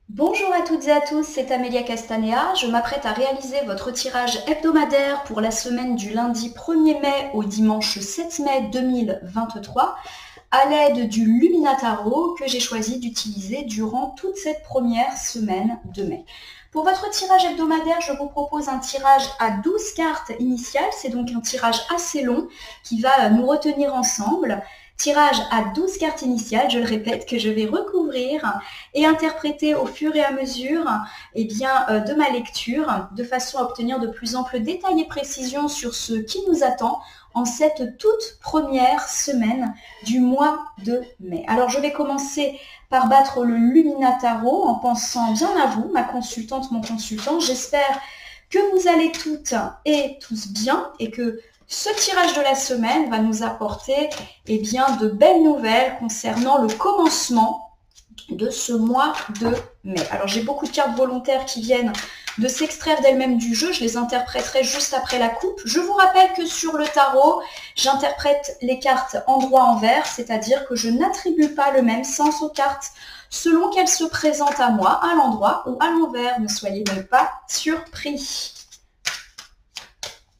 Bonjour à toutes et à tous, c'est Amélia Castanea. Je m'apprête à réaliser votre tirage hebdomadaire pour la semaine du lundi 1er mai au dimanche 7 mai 2023 à l'aide du Luminataro que j'ai choisi d'utiliser durant toute cette première semaine de mai. Pour votre tirage hebdomadaire, je vous propose un tirage à 12 cartes initiales. C'est donc un tirage assez long qui va nous retenir ensemble. Tirage à 12 cartes initiales, je le répète, que je vais recouvrir et interpréter au fur et à mesure de ma lecture, de façon à obtenir de plus amples détails et précisions sur ce qui nous attend en cette toute première semaine du mois de mai. Alors je vais commencer par battre le Luminataro en pensant bien à vous, ma consultante, mon consultant. J'espère que vous allez toutes et tous bien et que ce tirage de la semaine va nous apporter de belles nouvelles concernant le commencement de ce mois de mai. Alors j'ai beaucoup de cartes volontaires qui viennent de s'extraire d'elles-mêmes du jeu, je les interpréterai juste après la coupe. Je vous rappelle que sur le tarot, j'interprète les cartes endroit-envers, c'est-à-dire que je n'attribue pas le même sens aux cartes selon qu'elles se présentent à moi, à l'endroit ou à l'envers. Ne soyez donc pas surpris.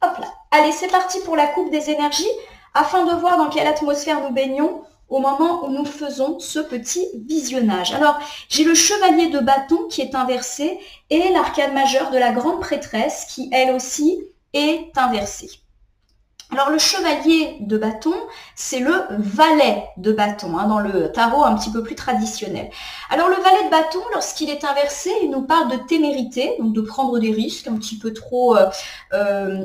Hop là. Allez, c'est parti pour la coupe des énergies, afin de voir dans quelle atmosphère nous baignons au moment où nous faisons ce petit visionnage. Alors, j'ai le chevalier de bâton qui est inversé et l'arcane majeure de la grande prêtresse qui, elle aussi, est inversée. Alors le chevalier de bâton, c'est le valet de bâton, dans le tarot un petit peu plus traditionnel. Alors le valet de bâton, lorsqu'il est inversé, il nous parle de témérité, donc de prendre des risques un petit peu trop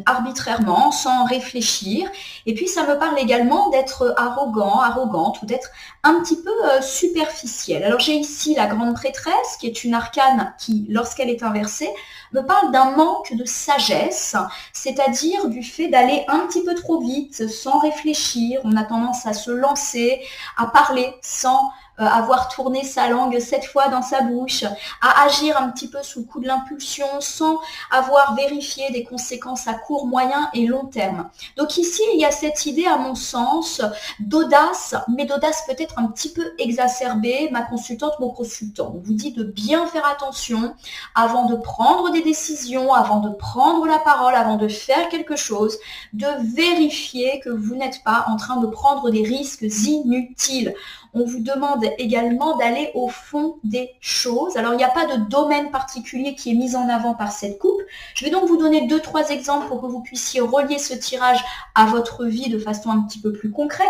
arbitrairement, sans réfléchir. Et puis ça me parle également d'être arrogant, arrogante, ou d'être un petit peu superficiel. Alors j'ai ici la grande prêtresse, qui est une arcane qui, lorsqu'elle est inversée, me parle d'un manque de sagesse, c'est-à-dire du fait d'aller un petit peu trop vite, sans réfléchir. On a tendance à se lancer, à parler sans avoir tourné sa langue 7 fois dans sa bouche, à agir un petit peu sous le coup de l'impulsion sans avoir vérifié des conséquences à court, moyen et long terme. Donc ici, il y a cette idée, à mon sens, d'audace, mais d'audace peut-être un petit peu exacerbée. Ma consultante, mon consultant, on vous dit de bien faire attention avant de prendre des décisions, avant de prendre la parole, avant de faire quelque chose, de vérifier que vous n'êtes pas en train de prendre des risques inutiles. On vous demande également d'aller au fond des choses. Alors, il n'y a pas de domaine particulier qui est mis en avant par cette coupe. Je vais donc vous donner 2-3 exemples pour que vous puissiez relier ce tirage à votre vie de façon un petit peu plus concrète.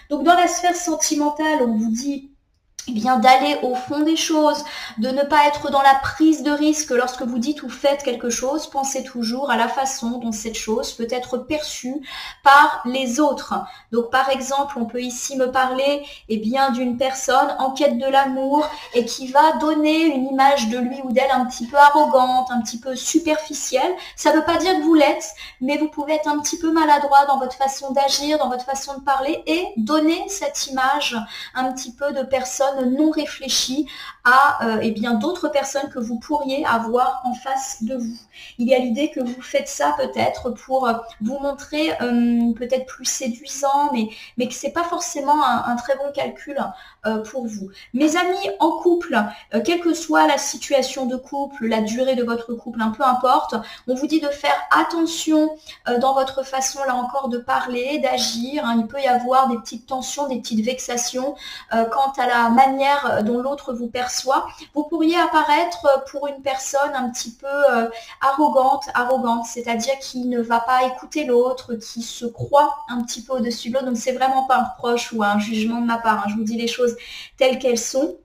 Donc, dans la sphère sentimentale, on vous dit d'aller au fond des choses, de ne pas être dans la prise de risque lorsque vous dites ou faites quelque chose. Pensez toujours à la façon dont cette chose peut être perçue par les autres. Donc par exemple, on peut ici me parler d'une personne en quête de l'amour et qui va donner une image de lui ou d'elle un petit peu arrogante, un petit peu superficielle. Ça ne veut pas dire que vous l'êtes, mais vous pouvez être un petit peu maladroit dans votre façon d'agir, dans votre façon de parler et donner cette image un petit peu de personne non réfléchie à d'autres personnes que vous pourriez avoir en face de vous. Il y a l'idée que vous faites ça peut-être pour vous montrer peut-être plus séduisant, mais que c'est pas forcément un très bon calcul pour vous. Mes amis en couple, quelle que soit la situation de couple, la durée de votre couple, peu importe, on vous dit de faire attention dans votre façon, là encore, de parler, d'agir. Il peut y avoir des petites tensions, des petites vexations quant à la manière dont l'autre vous perçoit. Vous pourriez apparaître pour une personne un petit peu arrogante, c'est-à-dire qui ne va pas écouter l'autre, qui se croit un petit peu au-dessus de l'autre. Donc c'est vraiment pas un reproche ou un jugement de ma part. Je vous dis les choses telles qu'elles sont.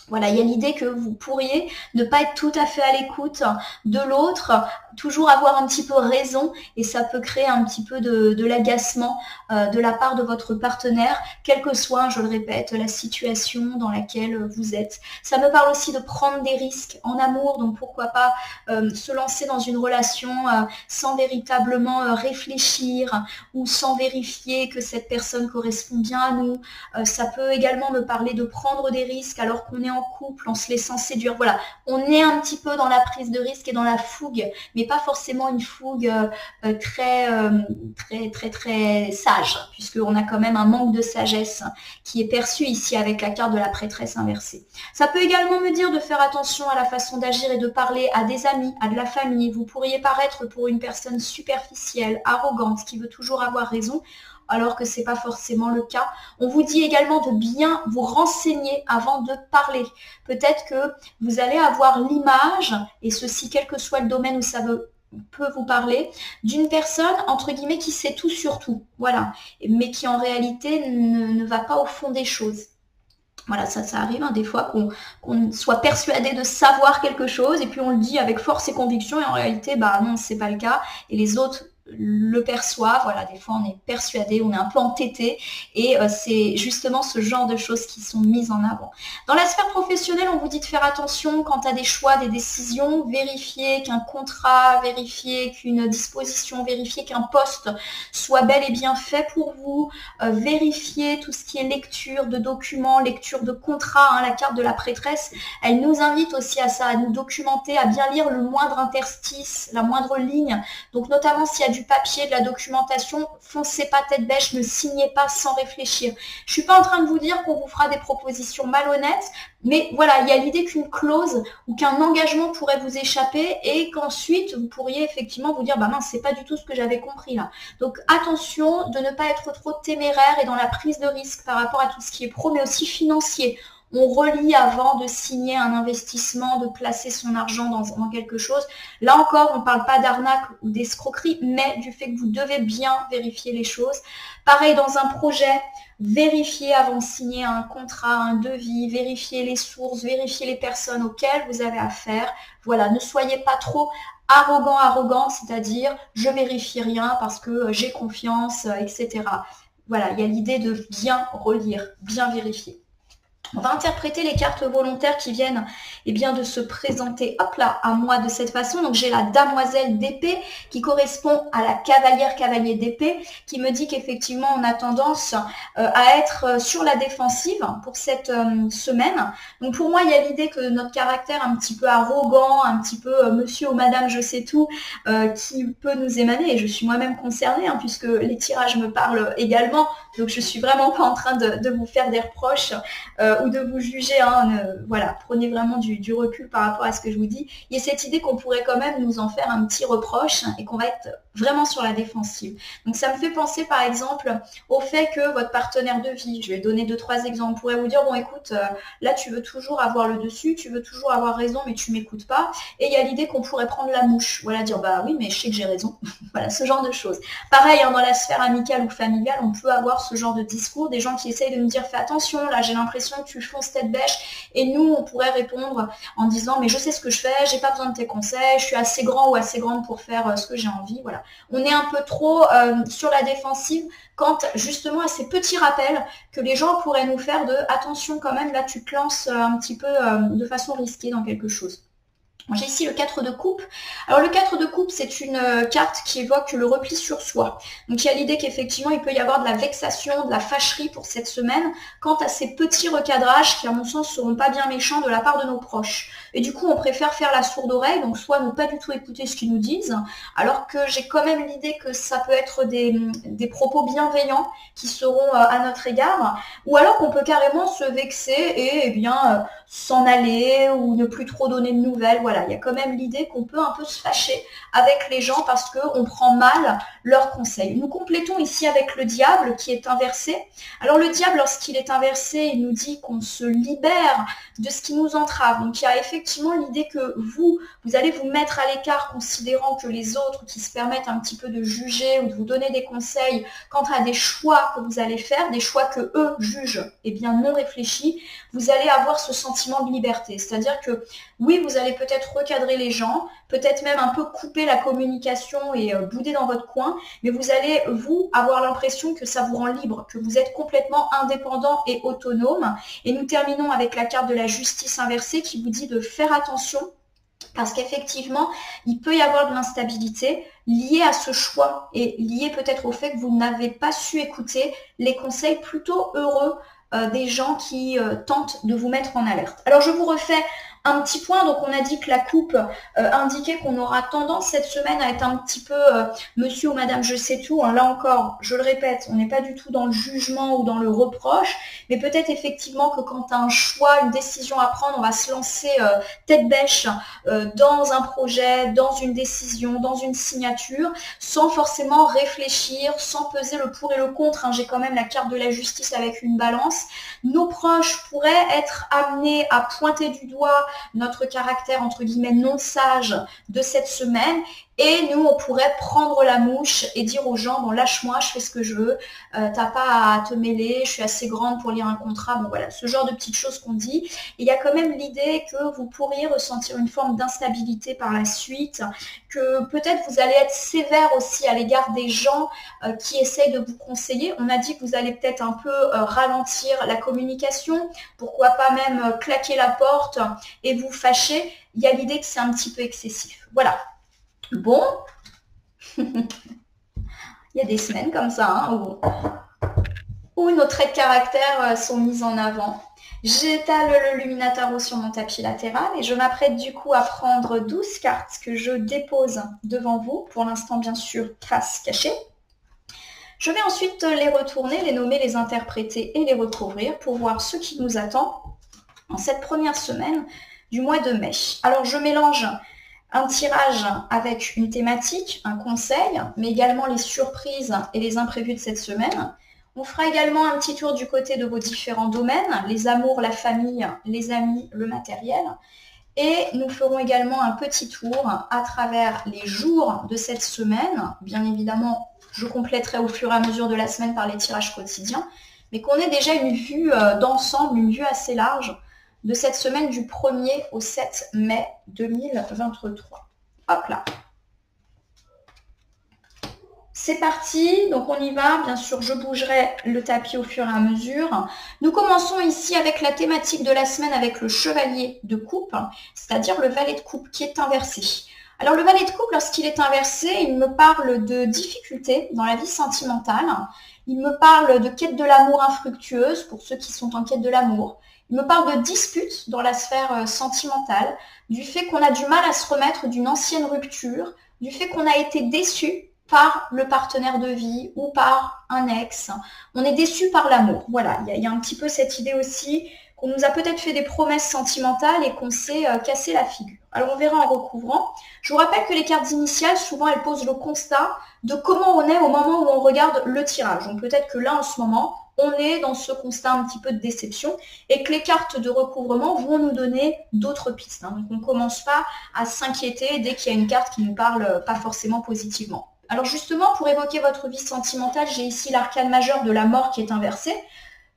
Voilà, il y a l'idée que vous pourriez ne pas être tout à fait à l'écoute de l'autre, toujours avoir un petit peu raison et ça peut créer un petit peu de l'agacement de la part de votre partenaire, quelle que soit, je le répète, la situation dans laquelle vous êtes. Ça me parle aussi de prendre des risques en amour, donc pourquoi pas se lancer dans une relation sans véritablement réfléchir ou sans vérifier que cette personne correspond bien à nous. Ça peut également me parler de prendre des risques alors qu'on est en couple en se laissant séduire. Voilà, on est un petit peu dans la prise de risque et dans la fougue, mais pas forcément une fougue très sage, puisqu'on a quand même un manque de sagesse qui est perçu ici avec la carte de la prêtresse inversée. Ça peut également me dire de faire attention à la façon d'agir et de parler à des amis, à de la famille. Vous pourriez paraître pour une personne superficielle, arrogante, qui veut toujours avoir raison, alors que ce n'est pas forcément le cas. On vous dit également de bien vous renseigner avant de parler. Peut-être que vous allez avoir l'image, et ceci quel que soit le domaine où ça peut vous parler, d'une personne, entre guillemets, qui sait tout sur tout, voilà, mais qui en réalité ne va pas au fond des choses. Voilà, ça arrive des fois qu'on soit persuadé de savoir quelque chose et puis on le dit avec force et conviction et en réalité, bah non, c'est pas le cas et les autres le perçoivent. Voilà, des fois on est persuadé, on est un peu entêté et c'est justement ce genre de choses qui sont mises en avant. Dans la sphère professionnelle, on vous dit de faire attention quant à des choix, des décisions, vérifier qu'un contrat, vérifier qu'une disposition, vérifier qu'un poste soit bel et bien fait pour vous, vérifier tout ce qui est lecture de documents, lecture de contrats, la carte de la prêtresse, elle nous invite aussi à ça, à nous documenter, à bien lire le moindre interstice, la moindre ligne, donc notamment s'il y a du papier, de la documentation, foncez pas tête bêche, ne signez pas sans réfléchir. Je suis pas en train de vous dire qu'on vous fera des propositions malhonnêtes, mais voilà, il y a l'idée qu'une clause ou qu'un engagement pourrait vous échapper et qu'ensuite vous pourriez effectivement vous dire bah mince, c'est pas du tout ce que j'avais compris là. Donc attention de ne pas être trop téméraire et dans la prise de risque par rapport à tout ce qui est pro, mais aussi financier. On relit avant de signer un investissement, de placer son argent dans quelque chose. Là encore, on ne parle pas d'arnaque ou d'escroquerie, mais du fait que vous devez bien vérifier les choses. Pareil, dans un projet, vérifiez avant de signer un contrat, un devis, vérifiez les sources, vérifiez les personnes auxquelles vous avez affaire. Voilà, ne soyez pas trop arrogant, c'est-à-dire je vérifie rien parce que j'ai confiance, etc. Voilà, il y a l'idée de bien relire, bien vérifier. On va interpréter les cartes volontaires qui viennent de se présenter à moi de cette façon. Donc j'ai la damoiselle d'épée qui correspond à la cavalier d'épée qui me dit qu'effectivement on a tendance à être sur la défensive pour cette semaine. Donc pour moi il y a l'idée que notre caractère un petit peu arrogant, un petit peu monsieur ou madame je sais tout qui peut nous émaner et je suis moi-même concernée puisque les tirages me parlent également. Donc je suis vraiment pas en train de vous faire des reproches ou de vous juger, voilà, prenez vraiment du recul par rapport à ce que je vous dis. Il y a cette idée qu'on pourrait quand même nous en faire un petit reproche et qu'on va être vraiment sur la défensive. Donc ça me fait penser par exemple au fait que votre partenaire de vie, je vais donner 2-3 exemples, pourrait vous dire bon écoute, là tu veux toujours avoir le dessus, tu veux toujours avoir raison mais tu m'écoutes pas et il y a l'idée qu'on pourrait prendre la mouche, voilà, dire bah oui mais je sais que j'ai raison, voilà, ce genre de choses. Pareil, dans la sphère amicale ou familiale, on peut avoir ce genre de discours, des gens qui essayent de me dire fais attention, là j'ai l'impression que tu fonces tête bêche et nous on pourrait répondre en disant mais je sais ce que je fais, j'ai pas besoin de tes conseils, je suis assez grand ou assez grande pour faire ce que j'ai envie, voilà. On est un peu trop sur la défensive quant justement à ces petits rappels que les gens pourraient nous faire de attention quand même, là tu te lances un petit peu de façon risquée dans quelque chose. J'ai ici le 4 de coupe. Alors le 4 de coupe, c'est une carte qui évoque le repli sur soi. Donc il y a l'idée qu'effectivement, il peut y avoir de la vexation, de la fâcherie pour cette semaine quant à ces petits recadrages qui, à mon sens, seront pas bien méchants de la part de nos proches. Et du coup, on préfère faire la sourde oreille, donc soit ne pas du tout écouter ce qu'ils nous disent, alors que j'ai quand même l'idée que ça peut être des propos bienveillants qui seront à notre égard, ou alors qu'on peut carrément se vexer et s'en aller ou ne plus trop donner de nouvelles. Voilà, il y a quand même l'idée qu'on peut un peu se fâcher avec les gens parce qu'on prend mal leurs conseils. Nous complétons ici avec le diable qui est inversé. Alors le diable, lorsqu'il est inversé, il nous dit qu'on se libère de ce qui nous entrave. Donc il y a effectivement l'idée que vous allez vous mettre à l'écart considérant que les autres qui se permettent un petit peu de juger ou de vous donner des conseils quant à des choix que vous allez faire, des choix que eux jugent non réfléchis, vous allez avoir ce sentiment de liberté. C'est-à-dire que oui, vous allez peut-être recadrer les gens, peut-être même un peu couper la communication et bouder dans votre coin, mais vous allez, avoir l'impression que ça vous rend libre, que vous êtes complètement indépendant et autonome. Et nous terminons avec la carte de la justice inversée qui vous dit de faire attention parce qu'effectivement, il peut y avoir de l'instabilité liée à ce choix et liée peut-être au fait que vous n'avez pas su écouter les conseils plutôt heureux des gens qui tentent de vous mettre en alerte. Alors je vous refais un petit point, donc on a dit que la coupe indiquait qu'on aura tendance cette semaine à être un petit peu monsieur ou madame je sais tout. Hein. Là encore, je le répète, on n'est pas du tout dans le jugement ou dans le reproche, mais peut-être effectivement que quand tu as un choix, une décision à prendre, on va se lancer tête bêche dans un projet, dans une décision, dans une signature, sans forcément réfléchir, sans peser le pour et le contre. Hein. J'ai quand même la carte de la justice avec une balance. Nos proches pourraient être amenés à pointer du doigt notre caractère entre guillemets non sage de cette semaine et nous on pourrait prendre la mouche et dire aux gens bon lâche-moi, je fais ce que je veux, t'as pas à te mêler, je suis assez grande pour lire un contrat, bon voilà, ce genre de petites choses qu'on dit. Et il y a quand même l'idée que vous pourriez ressentir une forme d'instabilité par la suite, que peut-être vous allez être sévère aussi à l'égard des gens qui essayent de vous conseiller. On a dit que vous allez peut-être un peu ralentir la communication, pourquoi pas même claquer la porte et vous fâcher. Il y a l'idée que c'est un petit peu excessif. Voilà. Bon, il y a des semaines comme ça hein, où nos traits de caractère sont mis en avant. J'étale le Lumina Tarot sur mon tapis latéral et je m'apprête du coup à prendre 12 cartes que je dépose devant vous. Pour l'instant, bien sûr, face cachée. Je vais ensuite les retourner, les nommer, les interpréter et les recouvrir pour voir ce qui nous attend en cette première semaine du mois de mai. Alors, je mélange un tirage avec une thématique, un conseil, mais également les surprises et les imprévus de cette semaine. On fera également un petit tour du côté de vos différents domaines, les amours, la famille, les amis, le matériel. Et nous ferons également un petit tour à travers les jours de cette semaine. Bien évidemment, je compléterai au fur et à mesure de la semaine par les tirages quotidiens, mais qu'on ait déjà une vue d'ensemble, une vue assez large de cette semaine du 1er au 7 mai 2023. Hop là. C'est parti, donc on y va. Bien sûr, je bougerai le tapis au fur et à mesure. Nous commençons ici avec la thématique de la semaine avec le chevalier de coupe, c'est-à-dire le valet de coupe qui est inversé. Alors le valet de coupe, lorsqu'il est inversé, il me parle de difficultés dans la vie sentimentale. Il me parle de quête de l'amour infructueuse pour ceux qui sont en quête de l'amour. Il me parle de disputes dans la sphère sentimentale, du fait qu'on a du mal à se remettre d'une ancienne rupture, du fait qu'on a été déçu par le partenaire de vie ou par un ex. On est déçu par l'amour. Voilà, il y a un petit peu cette idée aussi qu'on nous a peut-être fait des promesses sentimentales et qu'on s'est cassé la figure. Alors on verra en recouvrant. Je vous rappelle que les cartes initiales, souvent elles posent le constat de comment on est au moment où on regarde le tirage. Donc peut-être que là en ce moment, on est dans ce constat un petit peu de déception et que les cartes de recouvrement vont nous donner d'autres pistes. Donc on ne commence pas à s'inquiéter dès qu'il y a une carte qui ne nous parle pas forcément positivement. Alors justement, pour évoquer votre vie sentimentale, j'ai ici l'arcane majeur de la mort qui est inversée.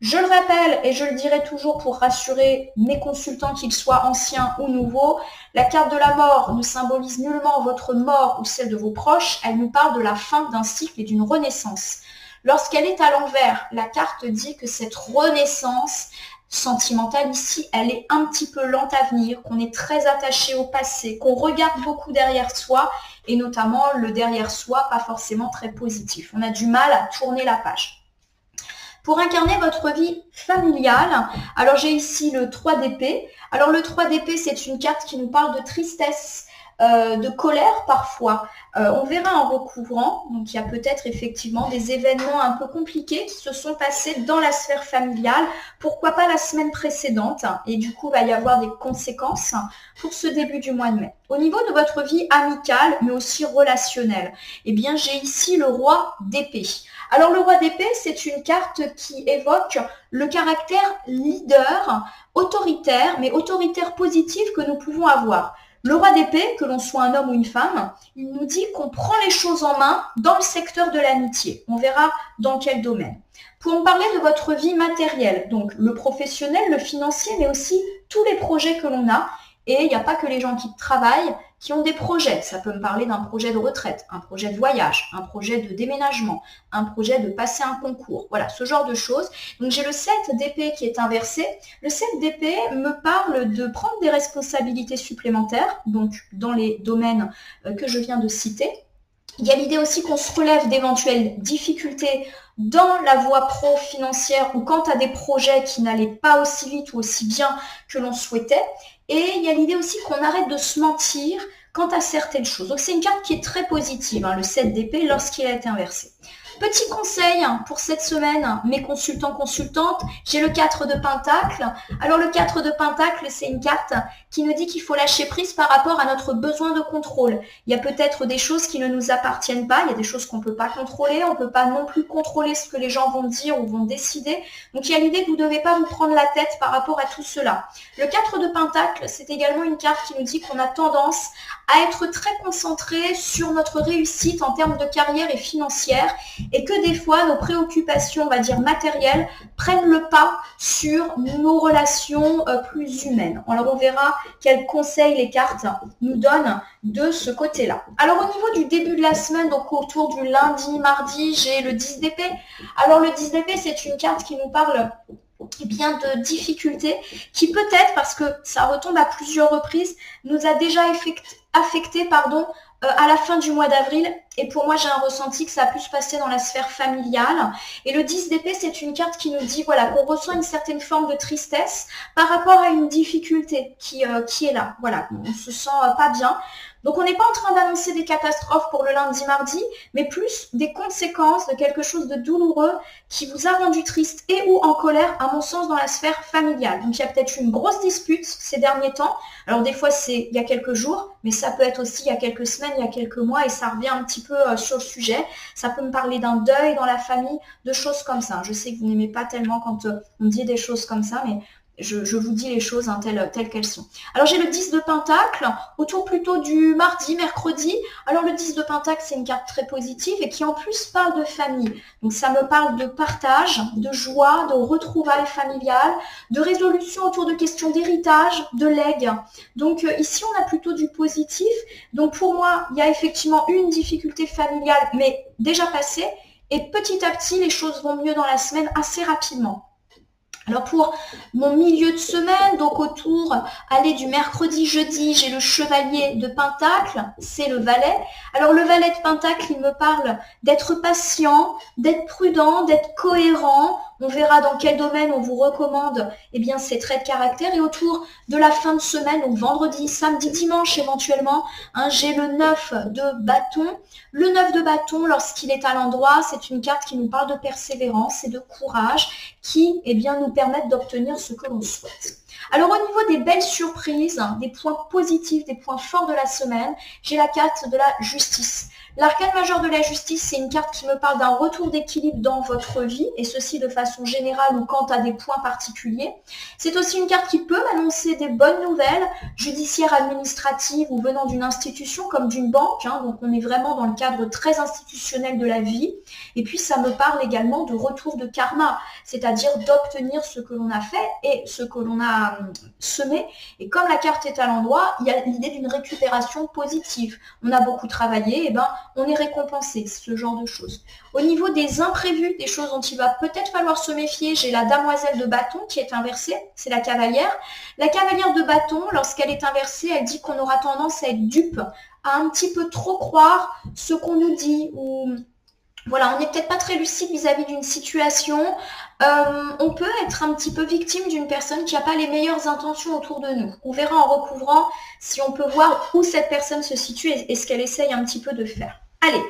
Je le rappelle et je le dirai toujours pour rassurer mes consultants, qu'ils soient anciens ou nouveaux, la carte de la mort ne symbolise nullement votre mort ou celle de vos proches, elle nous parle de la fin d'un cycle et d'une renaissance. Lorsqu'elle est à l'envers, la carte dit que cette renaissance sentimentale ici, elle est un petit peu lente à venir, qu'on est très attaché au passé, qu'on regarde beaucoup derrière soi et notamment le derrière soi pas forcément très positif. On a du mal à tourner la page. Pour incarner votre vie familiale, alors j'ai ici le 3 d'épée. Alors le 3 d'épée, c'est une carte qui nous parle de tristesse, de colère parfois. On verra en recouvrant, donc il y a peut-être effectivement des événements un peu compliqués qui se sont passés dans la sphère familiale, pourquoi pas la semaine précédente, et du coup il va y avoir des conséquences pour ce début du mois de mai. Au niveau de votre vie amicale, mais aussi relationnelle, eh bien j'ai ici le roi d'épée. Alors le roi d'épée, c'est une carte qui évoque le caractère leader, autoritaire, mais autoritaire positif que nous pouvons avoir. Le roi d'épée, que l'on soit un homme ou une femme, il nous dit qu'on prend les choses en main dans le secteur de l'amitié. On verra dans quel domaine. Pour me parler de votre vie matérielle, donc le professionnel, le financier, mais aussi tous les projets que l'on a. Et il n'y a pas que les gens qui travaillent qui ont des projets. Ça peut me parler d'un projet de retraite, un projet de voyage, un projet de déménagement, un projet de passer un concours. Voilà, ce genre de choses. Donc j'ai le 7 d'épée qui est inversé. Le 7 d'épée me parle de prendre des responsabilités supplémentaires, donc dans les domaines que je viens de citer. Il y a l'idée aussi qu'on se relève d'éventuelles difficultés dans la voie pro-financière ou quant à des projets qui n'allaient pas aussi vite ou aussi bien que l'on souhaitait. Et il y a l'idée aussi qu'on arrête de se mentir quant à certaines choses. Donc c'est une carte qui est très positive, hein, le 7 d'épée, lorsqu'il a été inversé. Petit conseil pour cette semaine, mes consultants, consultantes, j'ai le 4 de Pentacle. Alors le 4 de Pentacle, c'est une carte qui nous dit qu'il faut lâcher prise par rapport à notre besoin de contrôle. Il y a peut-être des choses qui ne nous appartiennent pas, il y a des choses qu'on ne peut pas contrôler, on ne peut pas non plus contrôler ce que les gens vont dire ou vont décider. Donc il y a l'idée que vous ne devez pas vous prendre la tête par rapport à tout cela. Le 4 de Pentacle, c'est également une carte qui nous dit qu'on a tendance à être très concentré sur notre réussite en termes de carrière et financière et que des fois, nos préoccupations, on va dire matérielles, prennent le pas sur nos relations plus humaines. Alors, on verra quels conseils les cartes nous donnent de ce côté-là. Alors, au niveau du début de la semaine, donc autour du lundi, mardi, j'ai le 10 d'épée. Alors, le 10 d'épée, c'est une carte qui nous parle bien de difficultés qui peut-être, parce que ça retombe à plusieurs reprises, nous a déjà affecté à la fin du mois d'avril. Et pour moi, j'ai un ressenti que ça a pu se passer dans la sphère familiale. Et le 10 d'épée, c'est une carte qui nous dit voilà, qu'on ressent une certaine forme de tristesse par rapport à une difficulté qui est là. Voilà, on se sent pas bien. Donc, on n'est pas en train d'annoncer des catastrophes pour le lundi-mardi, mais plus des conséquences de quelque chose de douloureux qui vous a rendu triste et ou en colère, à mon sens, dans la sphère familiale. Donc, il y a peut-être eu une grosse dispute ces derniers temps. Alors, des fois, c'est il y a quelques jours, mais ça peut être aussi il y a quelques semaines, il y a quelques mois, et ça revient un petit peu sur le sujet. Ça peut me parler d'un deuil dans la famille, de choses comme ça. Je sais que vous n'aimez pas tellement quand on dit des choses comme ça, mais je vous dis les choses telles qu'elles sont. Alors j'ai le 10 de Pentacle, autour plutôt du mardi, mercredi. Alors le 10 de Pentacle, c'est une carte très positive et qui en plus parle de famille. Donc ça me parle de partage, de joie, de retrouvailles familiales, de résolution autour de questions d'héritage, de legs. Donc ici, on a plutôt du positif. Donc pour moi, il y a effectivement une difficulté familiale, mais déjà passée. Et petit à petit, les choses vont mieux dans la semaine assez rapidement. Alors pour mon milieu de semaine, donc autour, du mercredi, jeudi, j'ai le chevalier de Pentacle, c'est le valet. Alors le valet de Pentacle, il me parle d'être patient, d'être prudent, d'être cohérent. On verra dans quel domaine on vous recommande ces traits de caractère. Et autour de la fin de semaine, donc vendredi, samedi, dimanche éventuellement, j'ai le 9 de bâton. Le 9 de bâton, lorsqu'il est à l'endroit, c'est une carte qui nous parle de persévérance et de courage qui nous permettent d'obtenir ce que l'on souhaite. Alors au niveau des belles surprises, des points positifs, des points forts de la semaine, j'ai la carte de la justice. L'arcane majeur de la justice, c'est une carte qui me parle d'un retour d'équilibre dans votre vie, et ceci de façon générale ou quant à des points particuliers. C'est aussi une carte qui peut m'annoncer des bonnes nouvelles, judiciaires, administratives ou venant d'une institution comme d'une banque, donc on est vraiment dans le cadre très institutionnel de la vie. Et puis ça me parle également de retour de karma, c'est-à-dire d'obtenir ce que l'on a fait et ce que l'on a semé. Et comme la carte est à l'endroit, il y a l'idée d'une récupération positive. On a beaucoup travaillé, on est récompensé, ce genre de choses. Au niveau des imprévus, des choses dont il va peut-être falloir se méfier, j'ai la damoiselle de bâton qui est inversée, c'est la cavalière. La cavalière de bâton, lorsqu'elle est inversée, elle dit qu'on aura tendance à être dupe, à un petit peu trop croire ce qu'on nous dit, ou voilà, on n'est peut-être pas très lucide vis-à-vis d'une situation. On peut être un petit peu victime d'une personne qui n'a pas les meilleures intentions autour de nous. On verra en recouvrant si on peut voir où cette personne se situe et ce qu'elle essaye un petit peu de faire. Allez,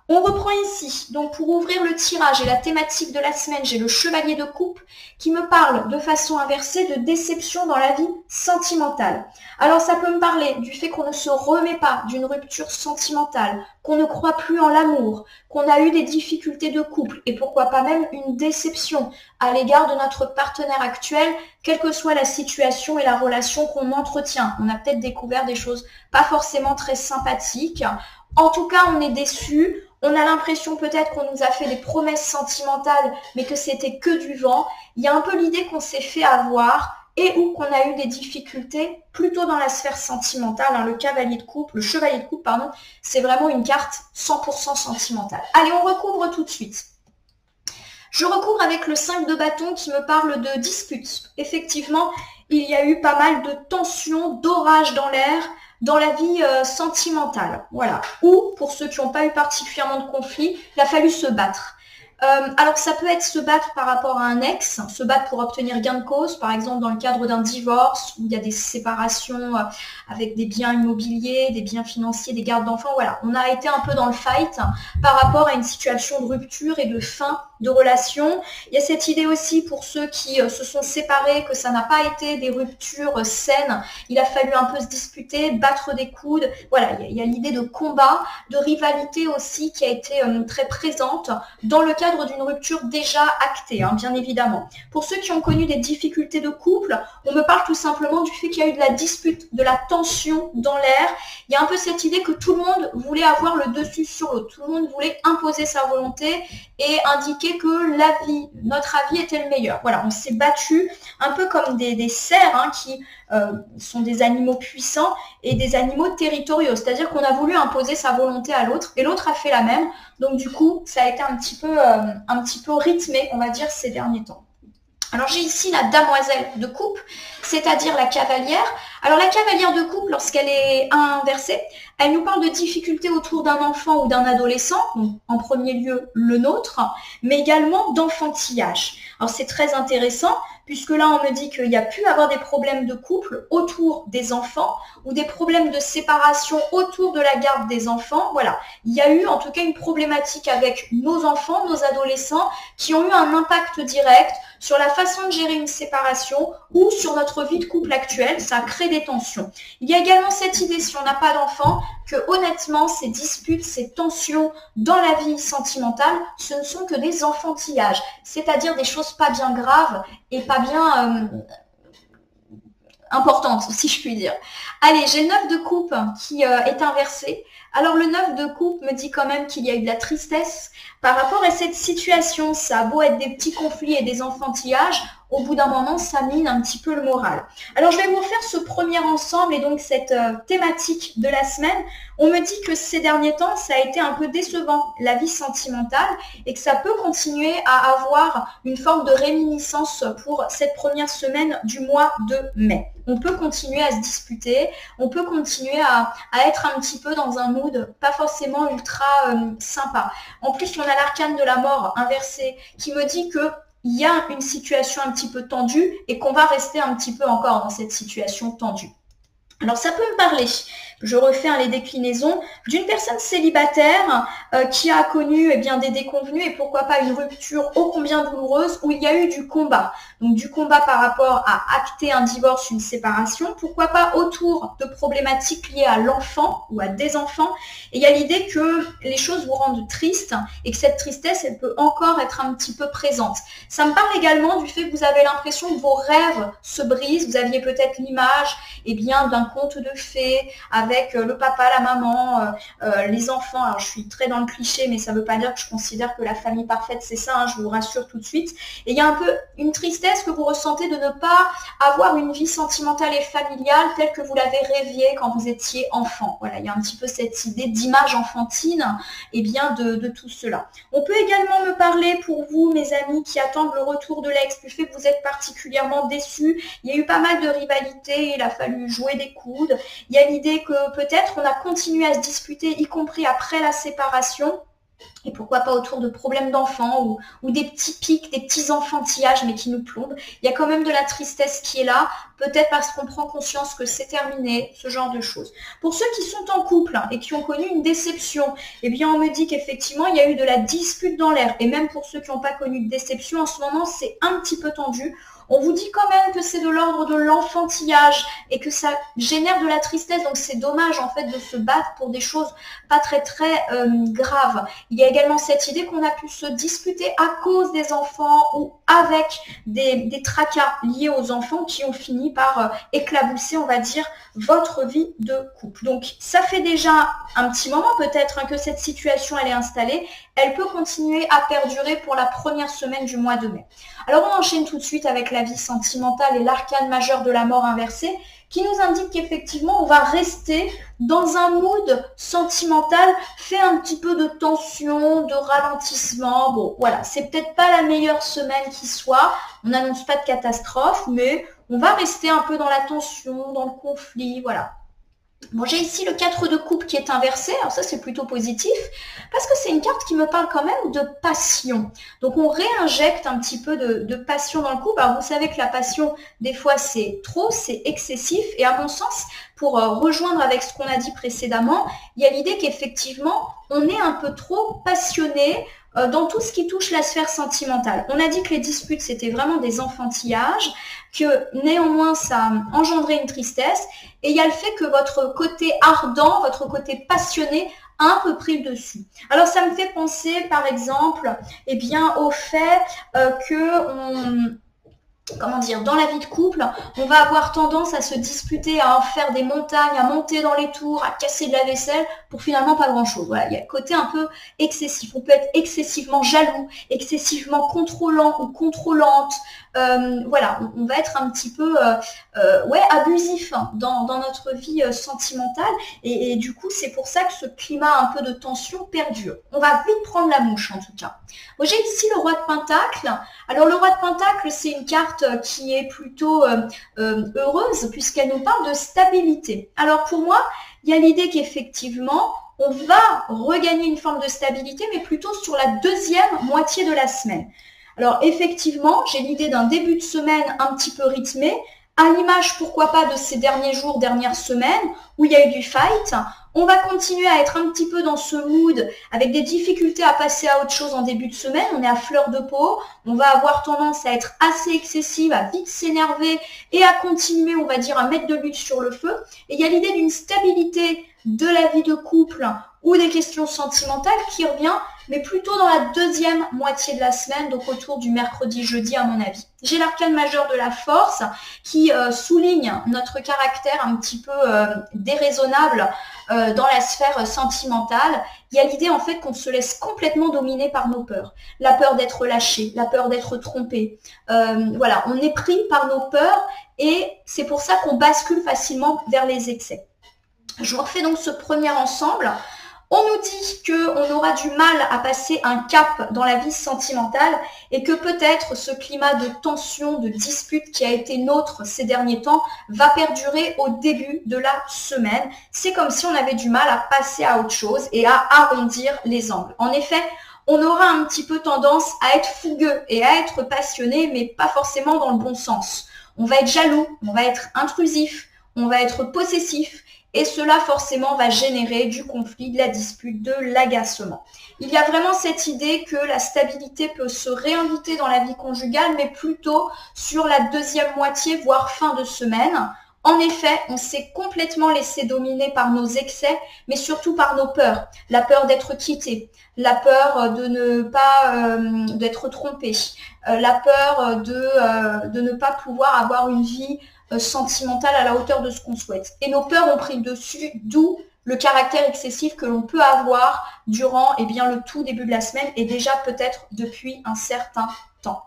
on reprend ici. Donc pour ouvrir le tirage et la thématique de la semaine, j'ai le chevalier de coupe qui me parle de façon inversée de déception dans la vie sentimentale. Alors ça peut me parler du fait qu'on ne se remet pas d'une rupture sentimentale, qu'on ne croit plus en l'amour, qu'on a eu des difficultés de couple et pourquoi pas même une déception à l'égard de notre partenaire actuel, quelle que soit la situation et la relation qu'on entretient. On a peut-être découvert des choses pas forcément très sympathiques. En tout cas, on est déçu. On a l'impression peut-être qu'on nous a fait des promesses sentimentales, mais que c'était que du vent. Il y a un peu l'idée qu'on s'est fait avoir et ou qu'on a eu des difficultés plutôt dans la sphère sentimentale. Le chevalier de coupe, c'est vraiment une carte 100% sentimentale. Allez, on recouvre tout de suite. Je recouvre avec le 5 de bâton qui me parle de disputes. Effectivement, il y a eu pas mal de tensions, d'orages dans l'air, dans la vie sentimentale. Voilà. Ou, pour ceux qui n'ont pas eu particulièrement de conflit, il a fallu se battre. Alors ça peut être se battre par rapport à un ex, se battre pour obtenir gain de cause, par exemple dans le cadre d'un divorce où il y a des séparations avec des biens immobiliers, des biens financiers, des gardes d'enfants. Voilà, on a été un peu dans le fight par rapport à une situation de rupture et de fin de relation. Il y a cette idée aussi pour ceux qui se sont séparés que ça n'a pas été des ruptures saines. Il a fallu un peu se disputer, battre des coudes. Voilà, il y a l'idée de combat, de rivalité aussi qui a été très présente dans le cadre d'une rupture déjà actée, hein, bien évidemment. Pour ceux qui ont connu des difficultés de couple, on me parle tout simplement du fait qu'il y a eu de la dispute, de la tension dans l'air. Il y a un peu cette idée que tout le monde voulait avoir le dessus sur l'autre. Tout le monde voulait imposer sa volonté et indiquer que notre avis était le meilleur. Voilà, on s'est battu un peu comme des cerfs hein, qui sont des animaux puissants et des animaux territoriaux. C'est-à-dire qu'on a voulu imposer sa volonté à l'autre et l'autre a fait la même. Donc du coup, ça a été un petit peu rythmé, on va dire, ces derniers temps. Alors j'ai ici la damoiselle de coupe, c'est-à-dire la cavalière. Alors la cavalière de coupe, lorsqu'elle est inversée, elle nous parle de difficultés autour d'un enfant ou d'un adolescent, donc en premier lieu le nôtre, mais également d'enfantillage. Alors c'est très intéressant, puisque là on me dit qu'il y a pu avoir des problèmes de couple autour des enfants ou des problèmes de séparation autour de la garde des enfants. Voilà, il y a eu en tout cas une problématique avec nos enfants, nos adolescents, qui ont eu un impact direct sur la façon de gérer une séparation ou sur notre vie de couple actuelle. Ça crée des tensions. Il y a également cette idée, si on n'a pas d'enfant, que honnêtement, ces disputes, ces tensions dans la vie sentimentale, ce ne sont que des enfantillages, c'est-à-dire des choses pas bien graves et pas bien importantes, si je puis dire. Allez, j'ai le 9 de coupe qui est inversé. Alors le 9 de coupe me dit quand même qu'il y a eu de la tristesse par rapport à cette situation. Ça a beau être des petits conflits et des enfantillages, au bout d'un moment, ça mine un petit peu le moral. Alors je vais vous faire ce premier ensemble et donc cette thématique de la semaine. On me dit que ces derniers temps, ça a été un peu décevant, la vie sentimentale, et que ça peut continuer à avoir une forme de réminiscence pour cette première semaine du mois de mai. On peut continuer à se disputer, on peut continuer à être un petit peu dans un mood pas forcément ultra sympa. En plus, on a l'arcane de la mort inversée qui me dit que il y a une situation un petit peu tendue et qu'on va rester un petit peu encore dans cette situation tendue. Alors ça peut me parler, je refais les déclinaisons, d'une personne célibataire qui a connu des déconvenues et pourquoi pas une rupture ô combien douloureuse où il y a eu du combat. Donc du combat par rapport à acter un divorce, une séparation, pourquoi pas autour de problématiques liées à l'enfant ou à des enfants. Et il y a l'idée que les choses vous rendent triste et que cette tristesse, elle peut encore être un petit peu présente. Ça me parle également du fait que vous avez l'impression que vos rêves se brisent. Vous aviez peut-être l'image d'un conte de fées avec le papa, la maman, les enfants. Alors je suis très dans le cliché, mais ça ne veut pas dire que je considère que la famille parfaite, c'est ça, hein, je vous rassure tout de suite. Et il y a un peu une tristesse que vous ressentez de ne pas avoir une vie sentimentale et familiale telle que vous l'avez rêviée quand vous étiez enfant. Voilà, il y a un petit peu cette idée d'image enfantine de tout cela. On peut également me parler pour vous, mes amis, qui attendent le retour de l'ex, du fait que vous êtes particulièrement déçus. Il y a eu pas mal de rivalités, il a fallu jouer des coudes. Il y a l'idée que peut-être on a continué à se disputer, y compris après la séparation. Et pourquoi pas autour de problèmes d'enfants ou des petits pics, des petits enfantillages, mais qui nous plombent. Il y a quand même de la tristesse qui est là, peut-être parce qu'on prend conscience que c'est terminé, ce genre de choses. Pour ceux qui sont en couple et qui ont connu une déception, on me dit qu'effectivement, il y a eu de la dispute dans l'air. Et même pour ceux qui n'ont pas connu de déception, en ce moment, c'est un petit peu tendu. On vous dit quand même que c'est de l'ordre de l'enfantillage et que ça génère de la tristesse. Donc c'est dommage en fait de se battre pour des choses pas très graves. Il y a également cette idée qu'on a pu se disputer à cause des enfants ou avec des tracas liés aux enfants qui ont fini par éclabousser, on va dire, votre vie de couple. Donc ça fait déjà un petit moment peut-être que cette situation elle est installée. Elle peut continuer à perdurer pour la première semaine du mois de mai. Alors on enchaîne tout de suite avec la vie sentimentale et l'arcane majeur de la mort inversée qui nous indique qu'effectivement on va rester dans un mood sentimental fait un petit peu de tension, de ralentissement. Bon voilà, c'est peut-être pas la meilleure semaine qui soit, on n'annonce pas de catastrophe, mais on va rester un peu dans la tension, dans le conflit, voilà. Bon, j'ai ici le 4 de coupe qui est inversé, alors ça c'est plutôt positif, parce que c'est une carte qui me parle quand même de passion. Donc on réinjecte un petit peu de passion dans le couple. Alors vous savez que la passion, des fois c'est trop, c'est excessif, et à mon sens, pour rejoindre avec ce qu'on a dit précédemment, il y a l'idée qu'effectivement, on est un peu trop passionné dans tout ce qui touche la sphère sentimentale. On a dit que les disputes, c'était vraiment des enfantillages, que néanmoins, ça a engendré une tristesse, et il y a le fait que votre côté ardent, votre côté passionné a un peu pris le dessus. Alors ça me fait penser par exemple eh bien, au fait comment dire, dans la vie de couple, on va avoir tendance à se disputer, à en faire des montagnes, à monter dans les tours, à casser de la vaisselle pour finalement pas grand-chose. Voilà, il y a le côté un peu excessif. On peut être excessivement jaloux, excessivement contrôlant ou contrôlante. Voilà, on va être un petit peu ouais, abusif dans notre vie sentimentale. Et du coup, c'est pour ça que ce climat un peu de tension perdure. On va vite prendre la mouche en tout cas. Bon, j'ai ici le roi de Pentacle. Alors le roi de Pentacle, c'est une carte qui est plutôt heureuse puisqu'elle nous parle de stabilité. Alors pour moi, il y a l'idée qu'effectivement, on va regagner une forme de stabilité, mais plutôt sur la deuxième moitié de la semaine. Alors effectivement, j'ai l'idée d'un début de semaine un petit peu rythmé, à l'image, pourquoi pas, de ces derniers jours, dernières semaines, où il y a eu du fight. On va continuer à être un petit peu dans ce mood, avec des difficultés à passer à autre chose en début de semaine. On est à fleur de peau, on va avoir tendance à être assez excessive, à vite s'énerver et à continuer, on va dire, à mettre de l'huile sur le feu. Et il y a l'idée d'une stabilité de la vie de couple ou des questions sentimentales qui revient, mais plutôt dans la deuxième moitié de la semaine, donc autour du mercredi-jeudi à mon avis. J'ai l'arcane majeur de la force qui souligne notre caractère un petit peu déraisonnable dans la sphère sentimentale. Il y a l'idée en fait qu'on se laisse complètement dominer par nos peurs. La peur d'être lâché, la peur d'être trompé. Voilà, on est pris par nos peurs et c'est pour ça qu'on bascule facilement vers les excès. Je vous refais donc ce premier ensemble. On nous dit qu'on aura du mal à passer un cap dans la vie sentimentale et que peut-être ce climat de tension, de dispute qui a été nôtre ces derniers temps va perdurer au début de la semaine. C'est comme si on avait du mal à passer à autre chose et à arrondir les angles. En effet, on aura un petit peu tendance à être fougueux et à être passionné, mais pas forcément dans le bon sens. On va être jaloux, on va être intrusif, on va être possessif. Et cela forcément va générer du conflit, de la dispute, de l'agacement. Il y a vraiment cette idée que la stabilité peut se réinviter dans la vie conjugale, mais plutôt sur la deuxième moitié, voire fin de semaine. En effet, on s'est complètement laissé dominer par nos excès, mais surtout par nos peurs. La peur d'être quitté, la peur de ne pas d'être trompé, la peur de ne pas pouvoir avoir une vie sentimentale à la hauteur de ce qu'on souhaite. Et nos peurs ont pris le dessus, d'où le caractère excessif que l'on peut avoir durant le tout début de la semaine et déjà peut-être depuis un certain temps.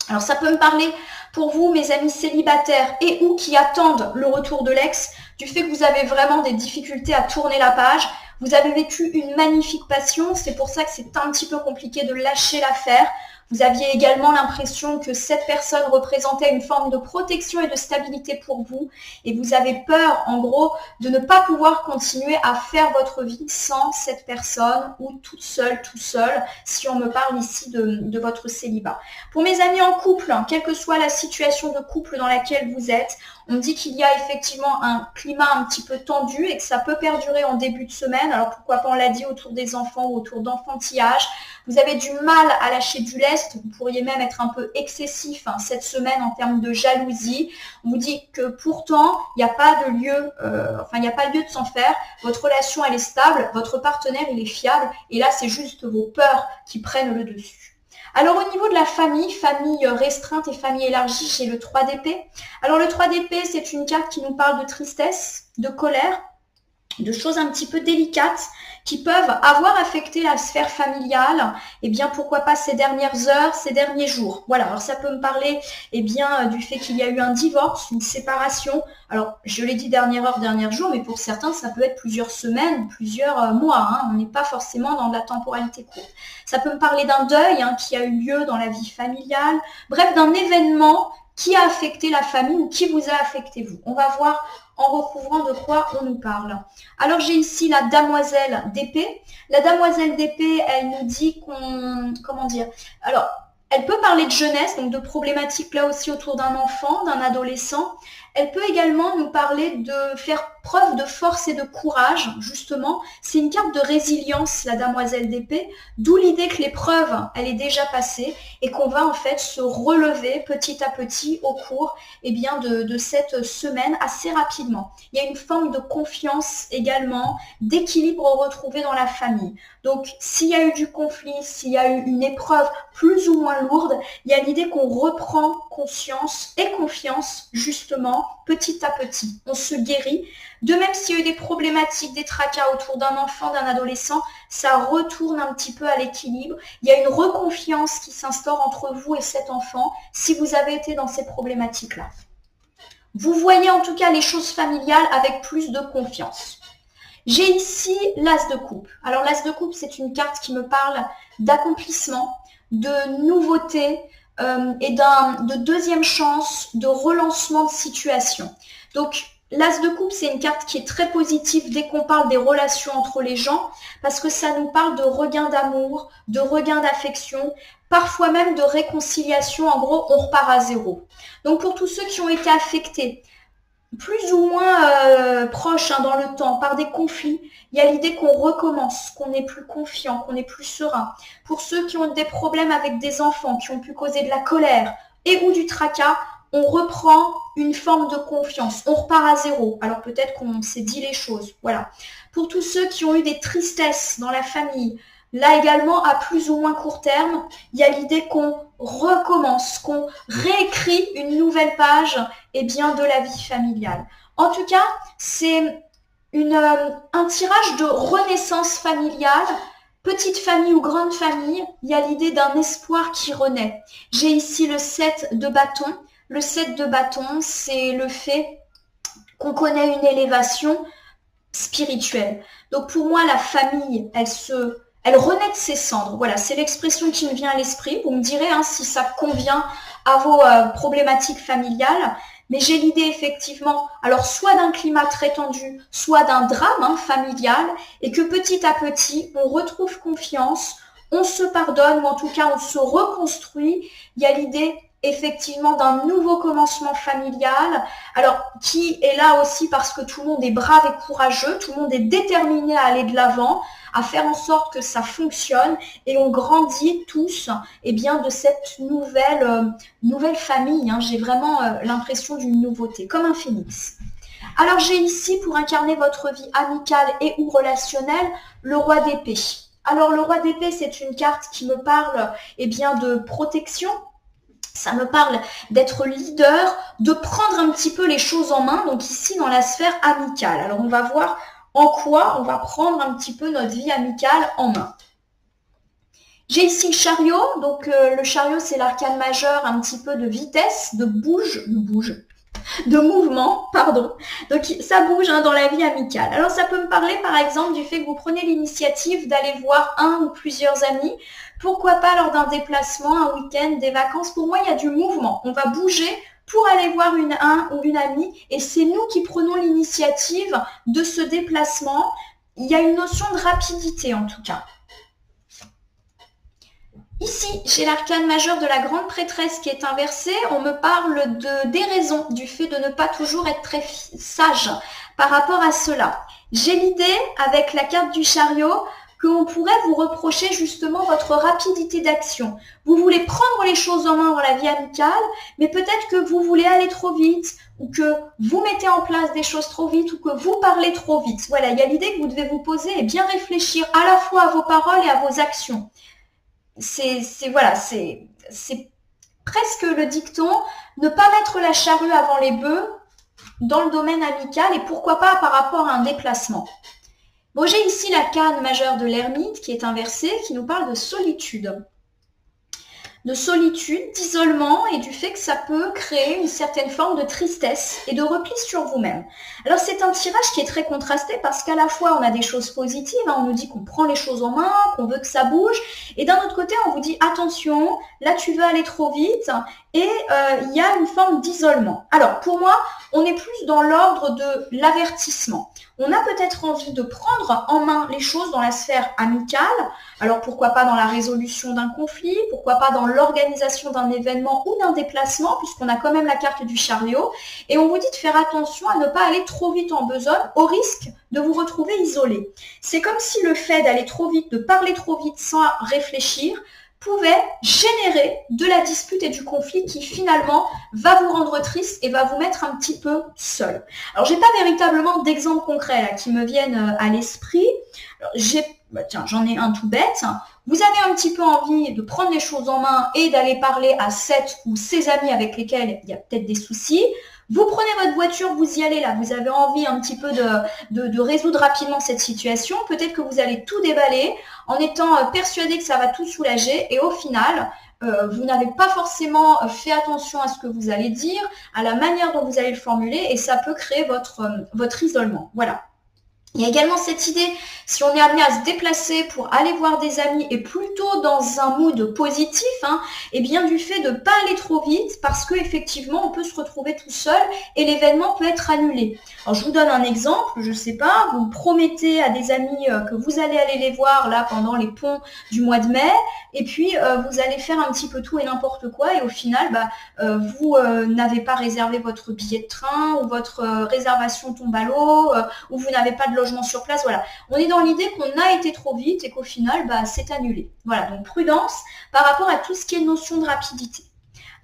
Alors ça peut me parler pour vous, mes amis célibataires et ou qui attendent le retour de l'ex, du fait que vous avez vraiment des difficultés à tourner la page. Vous avez vécu une magnifique passion, c'est pour ça que c'est un petit peu compliqué de lâcher l'affaire. Vous aviez également l'impression que cette personne représentait une forme de protection et de stabilité pour vous. Et vous avez peur, en gros, de ne pas pouvoir continuer à faire votre vie sans cette personne ou toute seule, tout seul, si on me parle ici de votre célibat. Pour mes amis en couple, quelle que soit la situation de couple dans laquelle vous êtes, on dit qu'il y a effectivement un climat un petit peu tendu et que ça peut perdurer en début de semaine. Alors pourquoi pas, on l'a dit, autour des enfants ou autour d'enfantillage. Vous avez du mal à lâcher du lest. Vous pourriez même être un peu excessif cette semaine en termes de jalousie. On vous dit que pourtant, il n'y a pas de lieu, il n'y a pas lieu de s'en faire. Votre relation, elle est stable. Votre partenaire, il est fiable. Et là, c'est juste vos peurs qui prennent le dessus. Alors au niveau de la famille restreinte et famille élargie, j'ai le 3 d'épée. Alors le 3 d'épée, c'est une carte qui nous parle de tristesse, de colère, de choses un petit peu délicates qui peuvent avoir affecté la sphère familiale, et bien pourquoi pas ces dernières heures, ces derniers jours. Voilà, alors ça peut me parler du fait qu'il y a eu un divorce, une séparation. Alors je l'ai dit dernière heure, dernier jour, mais pour certains ça peut être plusieurs semaines, plusieurs mois. On n'est pas forcément dans de la temporalité courte. Ça peut me parler d'un deuil qui a eu lieu dans la vie familiale, bref d'un événement qui a affecté la famille ou qui vous a affecté vous. On va voir en recouvrant de quoi on nous parle. Alors j'ai ici la demoiselle d'épée. La demoiselle d'épée, elle nous dit qu'on... Comment dire? Alors, elle peut parler de jeunesse, donc de problématiques là aussi autour d'un enfant, d'un adolescent. Elle peut également nous parler de faire preuve de force et de courage, justement. C'est une carte de résilience, la demoiselle d'épée, d'où l'idée que l'épreuve, elle est déjà passée et qu'on va en fait se relever petit à petit au cours de cette semaine assez rapidement. Il y a une forme de confiance également, d'équilibre retrouvé dans la famille. Donc, s'il y a eu du conflit, s'il y a eu une épreuve plus ou moins lourde, il y a l'idée qu'on reprend conscience et confiance, justement, petit à petit. On se guérit. De même, s'il y a eu des problématiques, des tracas autour d'un enfant, d'un adolescent, ça retourne un petit peu à l'équilibre. Il y a une reconfiance qui s'instaure entre vous et cet enfant si vous avez été dans ces problématiques-là. Vous voyez en tout cas les choses familiales avec plus de confiance. J'ai ici l'as de coupe. Alors l'as de coupe, c'est une carte qui me parle d'accomplissement, de nouveauté et de deuxième chance, de relancement de situation. Donc l'as de coupe, c'est une carte qui est très positive dès qu'on parle des relations entre les gens, parce que ça nous parle de regain d'amour, de regain d'affection, parfois même de réconciliation. En gros, on repart à zéro. Donc pour tous ceux qui ont été affectés, plus ou moins proches dans le temps, par des conflits, il y a l'idée qu'on recommence, qu'on est plus confiant, qu'on est plus serein. Pour ceux qui ont des problèmes avec des enfants, qui ont pu causer de la colère et ou du tracas, on reprend une forme de confiance, on repart à zéro. Alors peut-être qu'on s'est dit les choses, voilà. Pour tous ceux qui ont eu des tristesses dans la famille, là également, à plus ou moins court terme, il y a l'idée qu'on recommence, qu'on réécrit une nouvelle page de la vie familiale. En tout cas, c'est un tirage de renaissance familiale, petite famille ou grande famille. Il y a l'idée d'un espoir qui renaît. J'ai ici le 7 de bâton. Le 7 de bâton, c'est le fait qu'on connaît une élévation spirituelle. Donc pour moi, la famille, elle renaît de ses cendres. Voilà, c'est l'expression qui me vient à l'esprit. Vous me direz si ça convient à vos problématiques familiales. Mais j'ai l'idée effectivement, alors soit d'un climat très tendu, soit d'un drame familial, et que petit à petit, on retrouve confiance, on se pardonne, ou en tout cas, on se reconstruit. Il y a l'idée effectivement d'un nouveau commencement familial, alors qui est là aussi parce que tout le monde est brave et courageux, tout le monde est déterminé à aller de l'avant, à faire en sorte que ça fonctionne et on grandit tous de cette nouvelle famille. J'ai vraiment l'impression d'une nouveauté, comme un phénix. Alors j'ai ici, pour incarner votre vie amicale et ou relationnelle, le roi d'épée. Alors le roi d'épée, c'est une carte qui me parle de protection. Ça me parle d'être leader, de prendre un petit peu les choses en main, donc ici dans la sphère amicale. Alors on va voir en quoi on va prendre un petit peu notre vie amicale en main. J'ai ici le chariot, donc le chariot c'est l'arcane majeur, un petit peu de vitesse, de mouvement, pardon. Donc ça bouge dans la vie amicale. Alors ça peut me parler par exemple du fait que vous prenez l'initiative d'aller voir un ou plusieurs amis. Pourquoi pas lors d'un déplacement, un week-end, des vacances. Pour moi, il y a du mouvement. On va bouger pour aller voir un ou une amie et c'est nous qui prenons l'initiative de ce déplacement. Il y a une notion de rapidité en tout cas. Ici, j'ai l'arcane majeur de la grande prêtresse qui est inversée. On me parle de déraison, du fait de ne pas toujours être très sage par rapport à cela. J'ai l'idée, avec la carte du chariot, qu'on pourrait vous reprocher justement votre rapidité d'action. Vous voulez prendre les choses en main dans la vie amicale, mais peut-être que vous voulez aller trop vite, ou que vous mettez en place des choses trop vite, ou que vous parlez trop vite. Voilà, il y a l'idée que vous devez vous poser et bien réfléchir à la fois à vos paroles et à vos actions. C'est presque le dicton, ne pas mettre la charrue avant les bœufs dans le domaine amical et pourquoi pas par rapport à un déplacement. Bon, j'ai ici la canne majeure de l'ermite qui est inversée, qui nous parle de solitude. de solitude, d'isolement et du fait que ça peut créer une certaine forme de tristesse et de repli sur vous-même. Alors c'est un tirage qui est très contrasté parce qu'à la fois on a des choses positives, hein, on nous dit qu'on prend les choses en main, qu'on veut que ça bouge, et d'un autre côté on vous dit attention, là tu veux aller trop vite et il y a une forme d'isolement. Alors pour moi, on est plus dans l'ordre de l'avertissement. On a peut-être envie de prendre en main les choses dans la sphère amicale. Alors pourquoi pas dans la résolution d'un conflit, pourquoi pas dans l'organisation d'un événement ou d'un déplacement, puisqu'on a quand même la carte du chariot. Et on vous dit de faire attention à ne pas aller trop vite en besogne, au risque de vous retrouver isolé. C'est comme si le fait d'aller trop vite, de parler trop vite sans réfléchir, pouvait générer de la dispute et du conflit qui finalement va vous rendre triste et va vous mettre un petit peu seul. Alors j'ai pas véritablement d'exemples concrets là, qui me viennent à l'esprit. Tiens, j'en ai un tout bête. Vous avez un petit peu envie de prendre les choses en main et d'aller parler à cette ou ces amis avec lesquels il y a peut-être des soucis. Vous prenez votre voiture, vous y allez là, vous avez envie un petit peu de résoudre rapidement cette situation. Peut-être que vous allez tout déballer en étant persuadé que ça va tout soulager et au final, vous n'avez pas forcément fait attention à ce que vous allez dire, à la manière dont vous allez le formuler et ça peut créer votre isolement. Voilà. Il y a également cette idée, si on est amené à se déplacer pour aller voir des amis et plutôt dans un mood positif, et bien du fait de ne pas aller trop vite parce qu'effectivement on peut se retrouver tout seul et l'événement peut être annulé. Alors je vous donne un exemple, je sais pas, vous promettez à des amis que vous allez aller les voir là pendant les ponts du mois de mai et puis vous allez faire un petit peu tout et n'importe quoi et au final vous n'avez pas réservé votre billet de train ou votre réservation tombe à l'eau ou vous n'avez pas de logement sur place, voilà. On est dans l'idée qu'on a été trop vite et qu'au final, c'est annulé. Voilà, donc prudence par rapport à tout ce qui est notion de rapidité.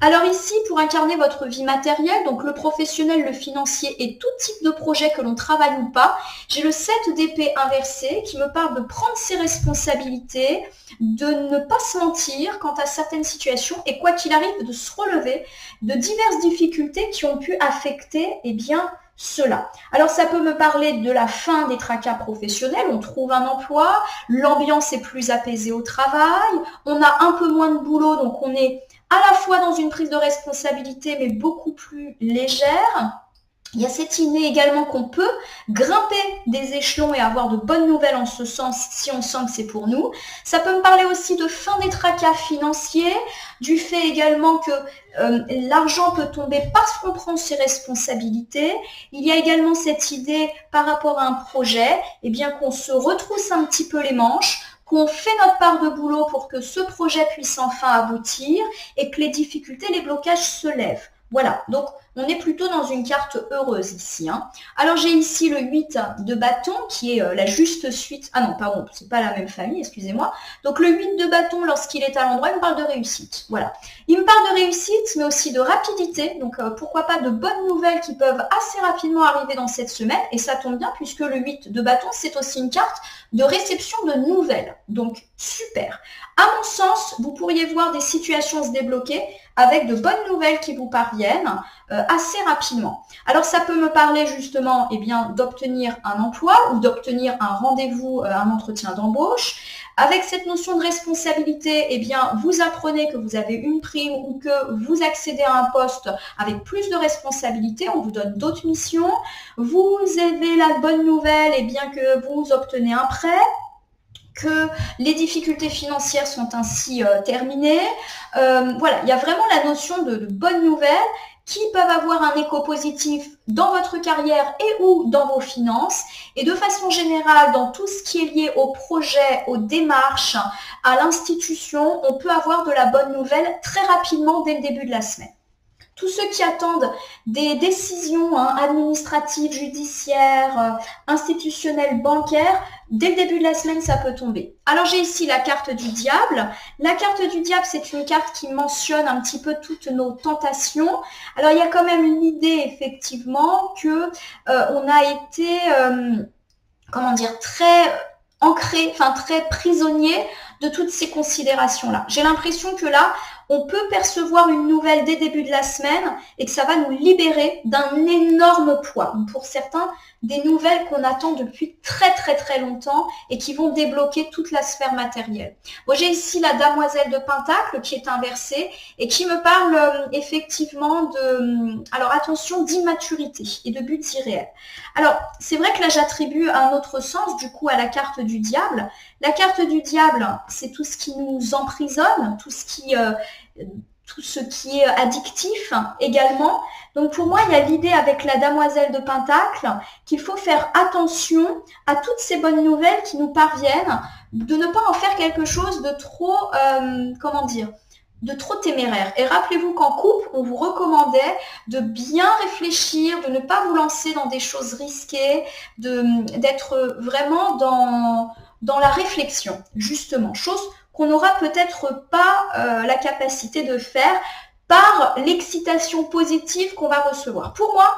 Alors ici, pour incarner votre vie matérielle, donc le professionnel, le financier et tout type de projet que l'on travaille ou pas, j'ai le 7 d'épée inversé qui me parle de prendre ses responsabilités, de ne pas se mentir quant à certaines situations et quoi qu'il arrive, de se relever de diverses difficultés qui ont pu affecter, cela. Alors ça peut me parler de la fin des tracas professionnels, on trouve un emploi, l'ambiance est plus apaisée au travail, on a un peu moins de boulot, donc on est à la fois dans une prise de responsabilité mais beaucoup plus légère. Il y a cette idée également qu'on peut grimper des échelons et avoir de bonnes nouvelles en ce sens si on sent que c'est pour nous. Ça peut me parler aussi de fin des tracas financiers, du fait également que l'argent peut tomber parce qu'on prend ses responsabilités. Il y a également cette idée par rapport à un projet, qu'on se retrousse un petit peu les manches, qu'on fait notre part de boulot pour que ce projet puisse enfin aboutir et que les difficultés, les blocages se lèvent. Voilà, donc on est plutôt dans une carte heureuse ici. Alors j'ai ici le 8 de bâton qui est la juste suite. Ah non, pardon, c'est pas la même famille, excusez-moi. Donc le 8 de bâton, lorsqu'il est à l'endroit, il me parle de réussite. Voilà. Il me parle de réussite, mais aussi de rapidité. Donc pourquoi pas de bonnes nouvelles qui peuvent assez rapidement arriver dans cette semaine. Et ça tombe bien puisque le 8 de bâton, c'est aussi une carte de réception de nouvelles. Donc super. À mon sens, vous pourriez voir des situations se débloquer avec de bonnes nouvelles qui vous parviennent assez rapidement. Alors ça peut me parler justement d'obtenir un emploi ou d'obtenir un rendez-vous, un entretien d'embauche. Avec cette notion de responsabilité, vous apprenez que vous avez une prime ou que vous accédez à un poste avec plus de responsabilité, on vous donne d'autres missions. Vous avez la bonne nouvelle, que vous obtenez un prêt, que les difficultés financières sont ainsi terminées. Voilà, il y a vraiment la notion de bonnes nouvelles qui peuvent avoir un écho positif dans votre carrière et ou dans vos finances. Et de façon générale, dans tout ce qui est lié au projet, aux démarches, à l'institution, on peut avoir de la bonne nouvelle très rapidement dès le début de la semaine. Tous ceux qui attendent des décisions administratives, judiciaires, institutionnelles, bancaires, dès le début de la semaine, ça peut tomber. Alors j'ai ici la carte du diable. La carte du diable, c'est une carte qui mentionne un petit peu toutes nos tentations. Alors il y a quand même l'idée effectivement que on a été, très ancré, très prisonnier de toutes ces considérations-là. J'ai l'impression que là, on peut percevoir une nouvelle dès début de la semaine et que ça va nous libérer d'un énorme poids. Pour certains, des nouvelles qu'on attend depuis très très très longtemps et qui vont débloquer toute la sphère matérielle. Moi, j'ai ici la Damoiselle de Pentacle qui est inversée et qui me parle effectivement de, alors attention, d'immaturité et de buts irréels. Alors, c'est vrai que là, j'attribue un autre sens du coup à la carte du diable. La carte du diable, c'est tout ce qui nous emprisonne, tout ce qui est addictif également. Donc pour moi, il y a l'idée avec la Damoiselle de Pentacle qu'il faut faire attention à toutes ces bonnes nouvelles qui nous parviennent, de ne pas en faire quelque chose de trop, de trop téméraire. Et rappelez-vous qu'en couple, on vous recommandait de bien réfléchir, de ne pas vous lancer dans des choses risquées, d'être vraiment dans la réflexion, justement, chose qu'on n'aura peut-être pas la capacité de faire par l'excitation positive qu'on va recevoir. Pour moi,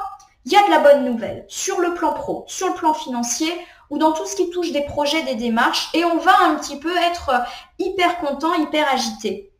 il y a de la bonne nouvelle sur le plan pro, sur le plan financier ou dans tout ce qui touche des projets, des démarches, et on va un petit peu être hyper content, hyper agité.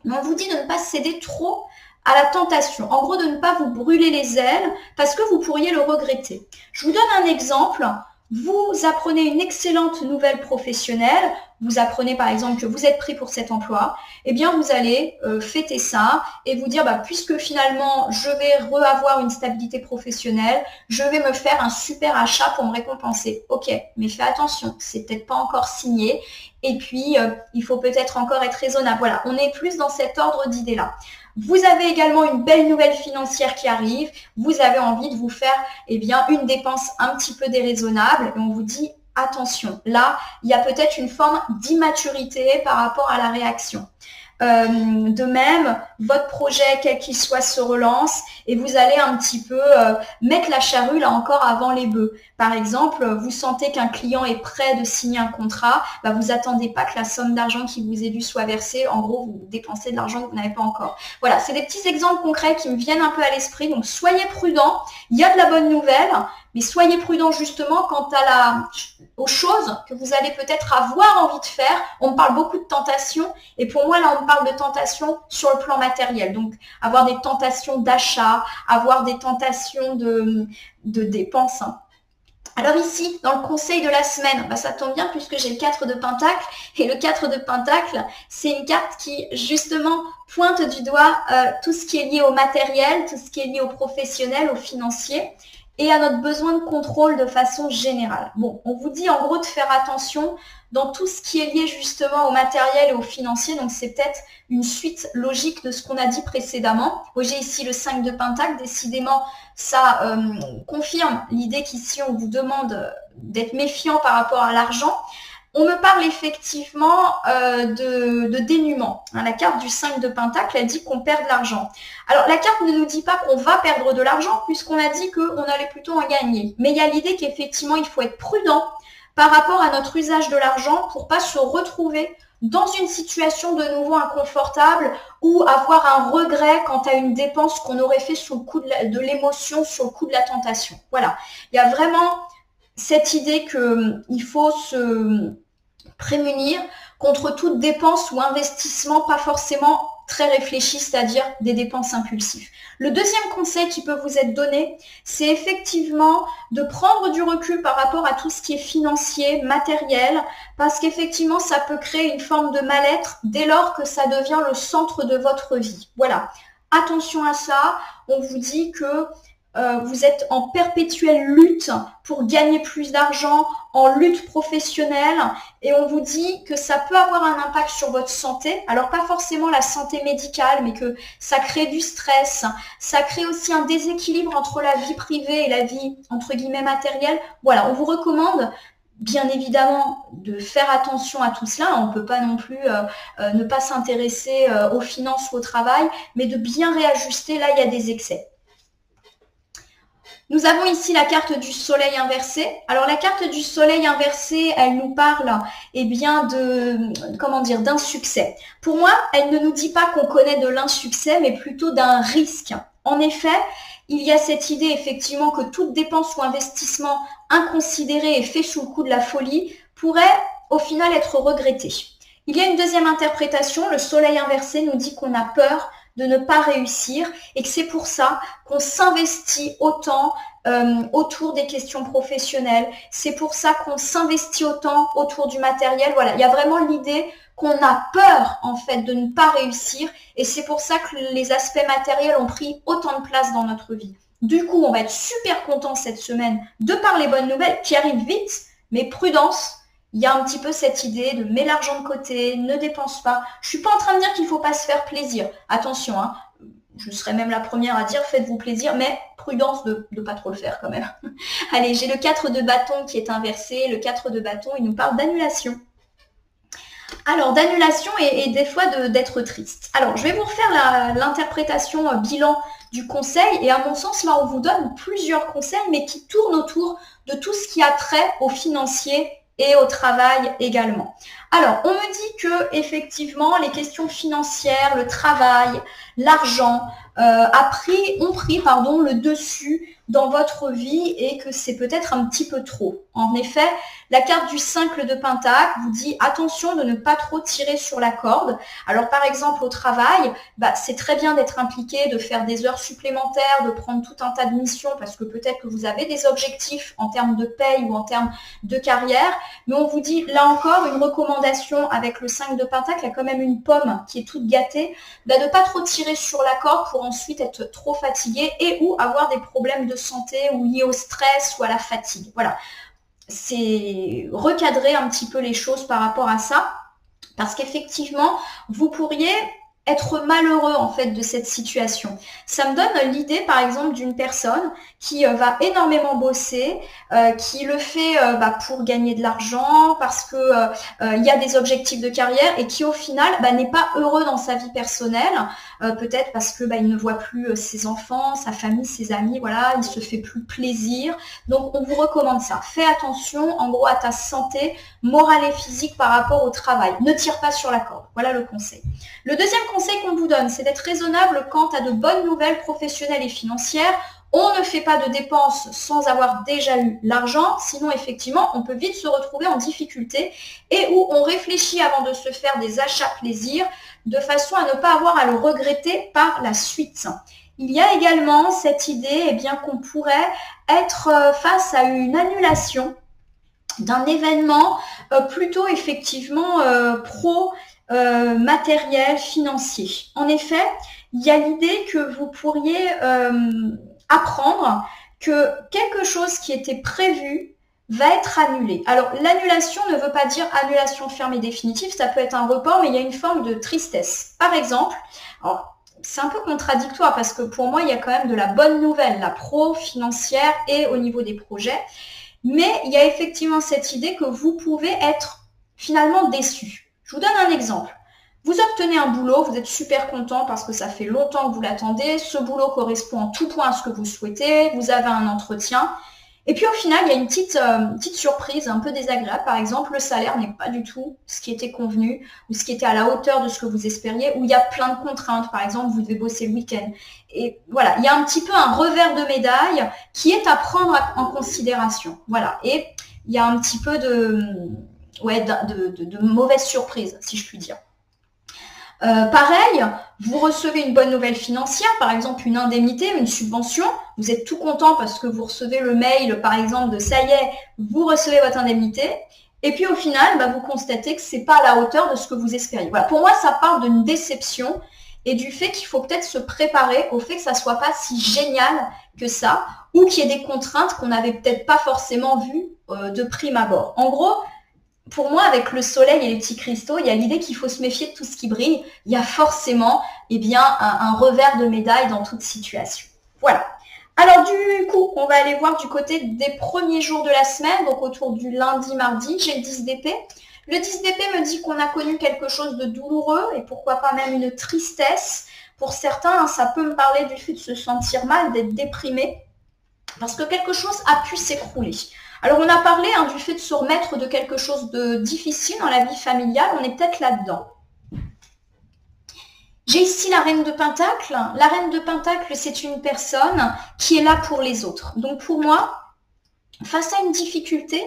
Mais on vous dit de ne pas céder trop à la tentation. En gros, de ne pas vous brûler les ailes parce que vous pourriez le regretter. Je vous donne un exemple. Vous apprenez une excellente nouvelle professionnelle, vous apprenez par exemple que vous êtes pris pour cet emploi, eh bien vous allez fêter ça et vous dire puisque finalement je vais avoir une stabilité professionnelle, je vais me faire un super achat pour me récompenser. Ok, mais fais attention, c'est peut-être pas encore signé et puis il faut peut-être encore être raisonnable. Voilà, on est plus dans cet ordre d'idées-là. Vous avez également une belle nouvelle financière qui arrive. Vous avez envie de vous faire une dépense un petit peu déraisonnable. Et on vous dit, attention, là, il y a peut-être une forme d'immaturité par rapport à la réaction. De même, votre projet, quel qu'il soit, se relance et vous allez un petit peu mettre la charrue là encore avant les bœufs. Par exemple, vous sentez qu'un client est prêt de signer un contrat, vous attendez pas que la somme d'argent qui vous est due soit versée. En gros, vous dépensez de l'argent que vous n'avez pas encore. Voilà, c'est des petits exemples concrets qui me viennent un peu à l'esprit. Donc, soyez prudents. Il y a de la bonne nouvelle, mais soyez prudents justement quant aux choses que vous allez peut-être avoir envie de faire. On parle beaucoup de tentation et pour moi, là, on parle de tentation sur le plan matériel. Donc, avoir des tentations d'achat, avoir des tentations de dépenses. Alors ici, dans le conseil de la semaine, ça tombe bien puisque j'ai le 4 de Pentacle. Et le 4 de Pentacle, c'est une carte qui, justement, pointe du doigt tout ce qui est lié au matériel, tout ce qui est lié au professionnel, au financier et à notre besoin de contrôle de façon générale. Bon, on vous dit en gros de faire attention dans tout ce qui est lié justement au matériel et au financier. Donc, c'est peut-être une suite logique de ce qu'on a dit précédemment. J'ai ici le 5 de Pentacle. Décidément, ça confirme l'idée qu'ici, on vous demande d'être méfiant par rapport à l'argent. On me parle effectivement de dénuement. La carte du 5 de Pentacle, elle dit qu'on perd de l'argent. Alors, la carte ne nous dit pas qu'on va perdre de l'argent puisqu'on a dit qu'on allait plutôt en gagner. Mais il y a l'idée qu'effectivement, il faut être prudent par rapport à notre usage de l'argent pour pas se retrouver dans une situation de nouveau inconfortable ou avoir un regret quant à une dépense qu'on aurait fait sous le coup de l'émotion, sur le coup de la tentation. Voilà, il y a vraiment cette idée qu'il faut se prémunir contre toute dépense ou investissement pas forcément très réfléchi, c'est-à-dire des dépenses impulsives. Le deuxième conseil qui peut vous être donné, c'est effectivement de prendre du recul par rapport à tout ce qui est financier, matériel, parce qu'effectivement, ça peut créer une forme de mal-être dès lors que ça devient le centre de votre vie. Voilà, attention à ça, on vous dit que vous êtes en perpétuelle lutte pour gagner plus d'argent, en lutte professionnelle, et on vous dit que ça peut avoir un impact sur votre santé. Alors pas forcément la santé médicale, mais que ça crée du stress, ça crée aussi un déséquilibre entre la vie privée et la vie entre guillemets matérielle. Voilà, on vous recommande bien évidemment de faire attention à tout cela. On ne peut pas non plus ne pas s'intéresser aux finances ou au travail, mais de bien réajuster. Là, il y a des excès. Nous avons ici la carte du soleil inversé. Alors la carte du soleil inversé, elle nous parle d'un succès. Pour moi, elle ne nous dit pas qu'on connaît de l'insuccès, mais plutôt d'un risque. En effet, il y a cette idée effectivement que toute dépense ou investissement inconsidéré et fait sous le coup de la folie pourrait au final être regretté. Il y a une deuxième interprétation, le soleil inversé nous dit qu'on a peur de ne pas réussir et que c'est pour ça qu'on s'investit autant autour des questions professionnelles. C'est pour ça qu'on s'investit autant autour du matériel. Voilà, il y a vraiment l'idée qu'on a peur en fait de ne pas réussir et c'est pour ça que les aspects matériels ont pris autant de place dans notre vie. Du coup, on va être super content cette semaine de par les bonnes nouvelles qui arrivent vite, mais prudence. Il y a un petit peu cette idée de mets l'argent de côté, ne dépense pas. Je suis pas en train de dire qu'il faut pas se faire plaisir. Attention, hein, je serais même la première à dire faites-vous plaisir, mais prudence de pas trop le faire quand même. Allez, j'ai le 4 de bâton qui est inversé. Le 4 de bâton, il nous parle d'annulation. Alors, d'annulation et des fois d'être triste. Alors, je vais vous refaire l'interprétation bilan du conseil. Et à mon sens, là, on vous donne plusieurs conseils, mais qui tournent autour de tout ce qui a trait au financier et au travail également. Alors, on me dit que effectivement, les questions financières, le travail, l'argent ont pris le dessus dans votre vie et que c'est peut-être un petit peu trop. En effet, la carte du 5 de Pentacle vous dit attention de ne pas trop tirer sur la corde. Alors par exemple au travail, c'est très bien d'être impliqué, de faire des heures supplémentaires, de prendre tout un tas de missions parce que peut-être que vous avez des objectifs en termes de paye ou en termes de carrière. Mais on vous dit là encore une recommandation avec le 5 de Pentacle, il y a quand même une pomme qui est toute gâtée, de ne pas trop tirer sur la corde pour ensuite être trop fatigué et ou avoir des problèmes de santé ou liés au stress ou à la fatigue. Voilà. C'est recadrer un petit peu les choses par rapport à ça, parce qu'effectivement, vous pourriez être malheureux en fait de cette situation. Ça me donne l'idée par exemple d'une personne qui va énormément bosser, qui le fait pour gagner de l'argent, parce que il y a des objectifs de carrière et qui au final n'est pas heureux dans sa vie personnelle, peut-être parce que il ne voit plus ses enfants, sa famille, ses amis, voilà, il se fait plus plaisir. Donc on vous recommande ça. Fais attention en gros à ta santé morale et physique par rapport au travail. Ne tire pas sur la corde. Voilà le conseil. Le deuxième conseil qu'on vous donne, c'est d'être raisonnable quant à de bonnes nouvelles professionnelles et financières. On ne fait pas de dépenses sans avoir déjà eu l'argent, sinon effectivement on peut vite se retrouver en difficulté et où on réfléchit avant de se faire des achats plaisir de façon à ne pas avoir à le regretter par la suite. Il y a également cette idée qu'on pourrait être face à une annulation d'un événement plutôt effectivement matériel, financier. En effet, il y a l'idée que vous pourriez apprendre que quelque chose qui était prévu va être annulé. Alors, l'annulation ne veut pas dire annulation ferme et définitive, ça peut être un report, mais il y a une forme de tristesse. Par exemple, c'est un peu contradictoire parce que pour moi, il y a quand même de la bonne nouvelle, la financière et au niveau des projets. Mais il y a effectivement cette idée que vous pouvez être finalement déçu. Je vous donne un exemple. Vous obtenez un boulot, vous êtes super content parce que ça fait longtemps que vous l'attendez, ce boulot correspond en tout point à ce que vous souhaitez, vous avez un entretien, et puis au final, il y a une petite surprise un peu désagréable. Par exemple, le salaire n'est pas du tout ce qui était convenu ou ce qui était à la hauteur de ce que vous espériez, ou il y a plein de contraintes. Par exemple, vous devez bosser le week-end. Et voilà, il y a un petit peu un revers de médaille qui est à prendre en considération. Voilà, et il y a un petit peu de mauvaise surprise, si je puis dire. Pareil, vous recevez une bonne nouvelle financière, par exemple une indemnité, une subvention, vous êtes tout content parce que vous recevez le mail, par exemple, de ça y est, vous recevez votre indemnité, et puis au final, vous constatez que c'est pas à la hauteur de ce que vous espériez. Voilà, pour moi, ça parle d'une déception et du fait qu'il faut peut-être se préparer au fait que ça soit pas si génial que ça, ou qu'il y ait des contraintes qu'on n'avait peut-être pas forcément vues de prime abord. En gros, pour moi, avec le soleil et les petits cristaux, il y a l'idée qu'il faut se méfier de tout ce qui brille. Il y a forcément un revers de médaille dans toute situation. Voilà. Alors du coup, on va aller voir du côté des premiers jours de la semaine, donc autour du lundi, mardi, j'ai le 10 d'épée. Le 10 d'épée me dit qu'on a connu quelque chose de douloureux et pourquoi pas même une tristesse. Pour certains, ça peut me parler du fait de se sentir mal, d'être déprimé, parce que quelque chose a pu s'écrouler. Alors, on a parlé du fait de se remettre de quelque chose de difficile dans la vie familiale. On est peut-être là-dedans. J'ai ici la reine de Pentacle. La reine de Pentacle, c'est une personne qui est là pour les autres. Donc, pour moi, face à une difficulté,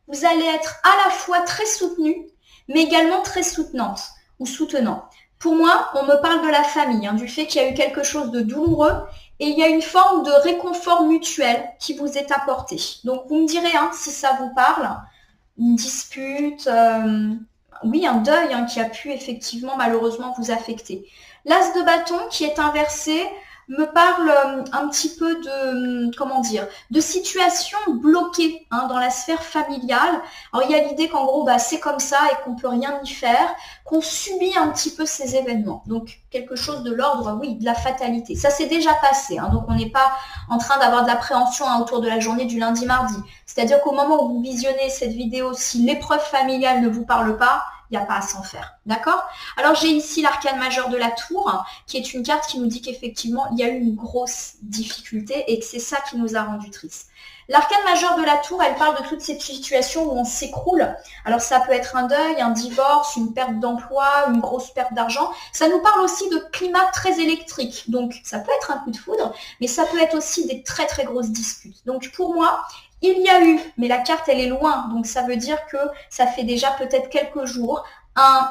vous allez être à la fois très soutenu, mais également très soutenante ou soutenant. Pour moi, on me parle de la famille, du fait qu'il y a eu quelque chose de douloureux et il y a une forme de réconfort mutuel qui vous est apporté. Donc, vous me direz si ça vous parle, une dispute, oui, un deuil qui a pu effectivement malheureusement vous affecter. L'as de bâton qui est inversé me parle un petit peu de situation bloquée dans la sphère familiale. Alors, il y a l'idée qu'en gros, c'est comme ça et qu'on peut rien y faire, qu'on subit un petit peu ces événements. Donc, quelque chose de l'ordre, oui, de la fatalité. Ça s'est déjà passé, donc on n'est pas en train d'avoir de l'appréhension autour de la journée du lundi-mardi. C'est-à-dire qu'au moment où vous visionnez cette vidéo, si l'épreuve familiale ne vous parle pas, il n'y a pas à s'en faire, d'accord? Alors, j'ai ici l'arcane majeur de la tour, qui est une carte qui nous dit qu'effectivement, il y a eu une grosse difficulté et que c'est ça qui nous a rendu tristes. L'arcane majeur de la tour, elle parle de toutes ces situations où on s'écroule. Alors, ça peut être un deuil, un divorce, une perte d'emploi, une grosse perte d'argent. Ça nous parle aussi de climat très électrique. Donc, ça peut être un coup de foudre, mais ça peut être aussi des très, très grosses disputes. Donc, pour moi, il y a eu, mais la carte, elle est loin. Donc, ça veut dire que ça fait déjà peut-être quelques jours, un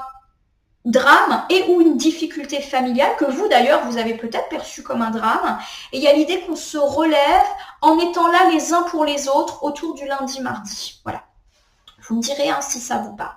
drame et ou une difficulté familiale que vous, d'ailleurs, vous avez peut-être perçu comme un drame. Et il y a l'idée qu'on se relève en étant là les uns pour les autres autour du lundi-mardi. Voilà. Vous me direz si ça vous parle.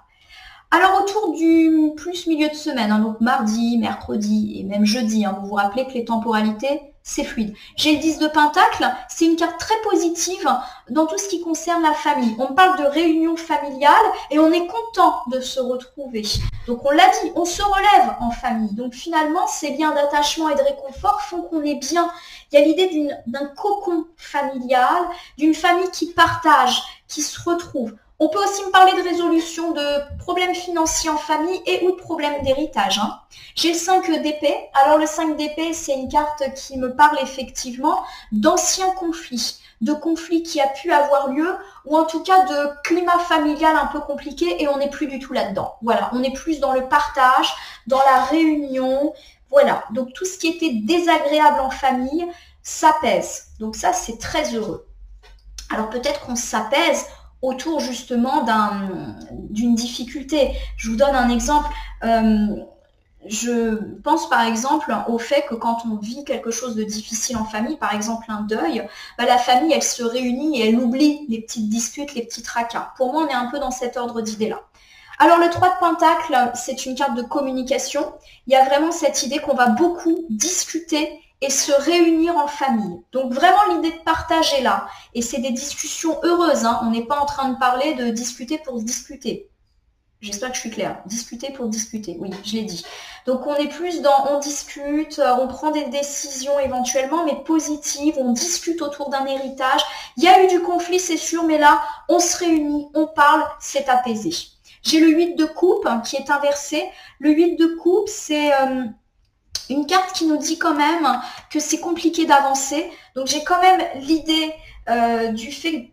Alors, autour du plus milieu de semaine, donc mardi, mercredi et même jeudi, vous vous rappelez que les temporalités, c'est fluide. J'ai le 10 de Pentacle, c'est une carte très positive dans tout ce qui concerne la famille. On parle de réunion familiale et on est content de se retrouver. Donc, on l'a dit, on se relève en famille. Donc, finalement, ces liens d'attachement et de réconfort font qu'on est bien. Il y a l'idée d'un cocon familial, d'une famille qui partage, qui se retrouve. On peut aussi me parler de résolution de problèmes financiers en famille et ou de problèmes d'héritage. J'ai le 5 d'épée. Alors le 5 d'épée, c'est une carte qui me parle effectivement d'anciens conflits, de conflits qui a pu avoir lieu ou en tout cas de climat familial un peu compliqué et on n'est plus du tout là-dedans. Voilà, on est plus dans le partage, dans la réunion. Voilà, donc tout ce qui était désagréable en famille s'apaise. Donc ça, c'est très heureux. Alors peut-être qu'on s'apaise autour justement d'une difficulté. Je vous donne un exemple. Je pense par exemple au fait que quand on vit quelque chose de difficile en famille, par exemple un deuil, la famille, elle se réunit et elle oublie les petites disputes, les petits tracas. Pour moi, on est un peu dans cet ordre d'idée-là. Alors le 3 de Pentacle, c'est une carte de communication. Il y a vraiment cette idée qu'on va beaucoup discuter et se réunir en famille. Donc vraiment l'idée de partager là. Et c'est des discussions heureuses. On n'est pas en train de parler de discuter pour se discuter. J'espère que je suis claire. Discuter pour discuter. Oui, je l'ai dit. Donc on est plus dans on discute, on prend des décisions éventuellement, mais positives. On discute autour d'un héritage. Il y a eu du conflit, c'est sûr, mais là, on se réunit, on parle, c'est apaisé. J'ai le 8 de coupe qui est inversé. Le 8 de coupe, c'est une carte qui nous dit quand même que c'est compliqué d'avancer. Donc j'ai quand même l'idée du fait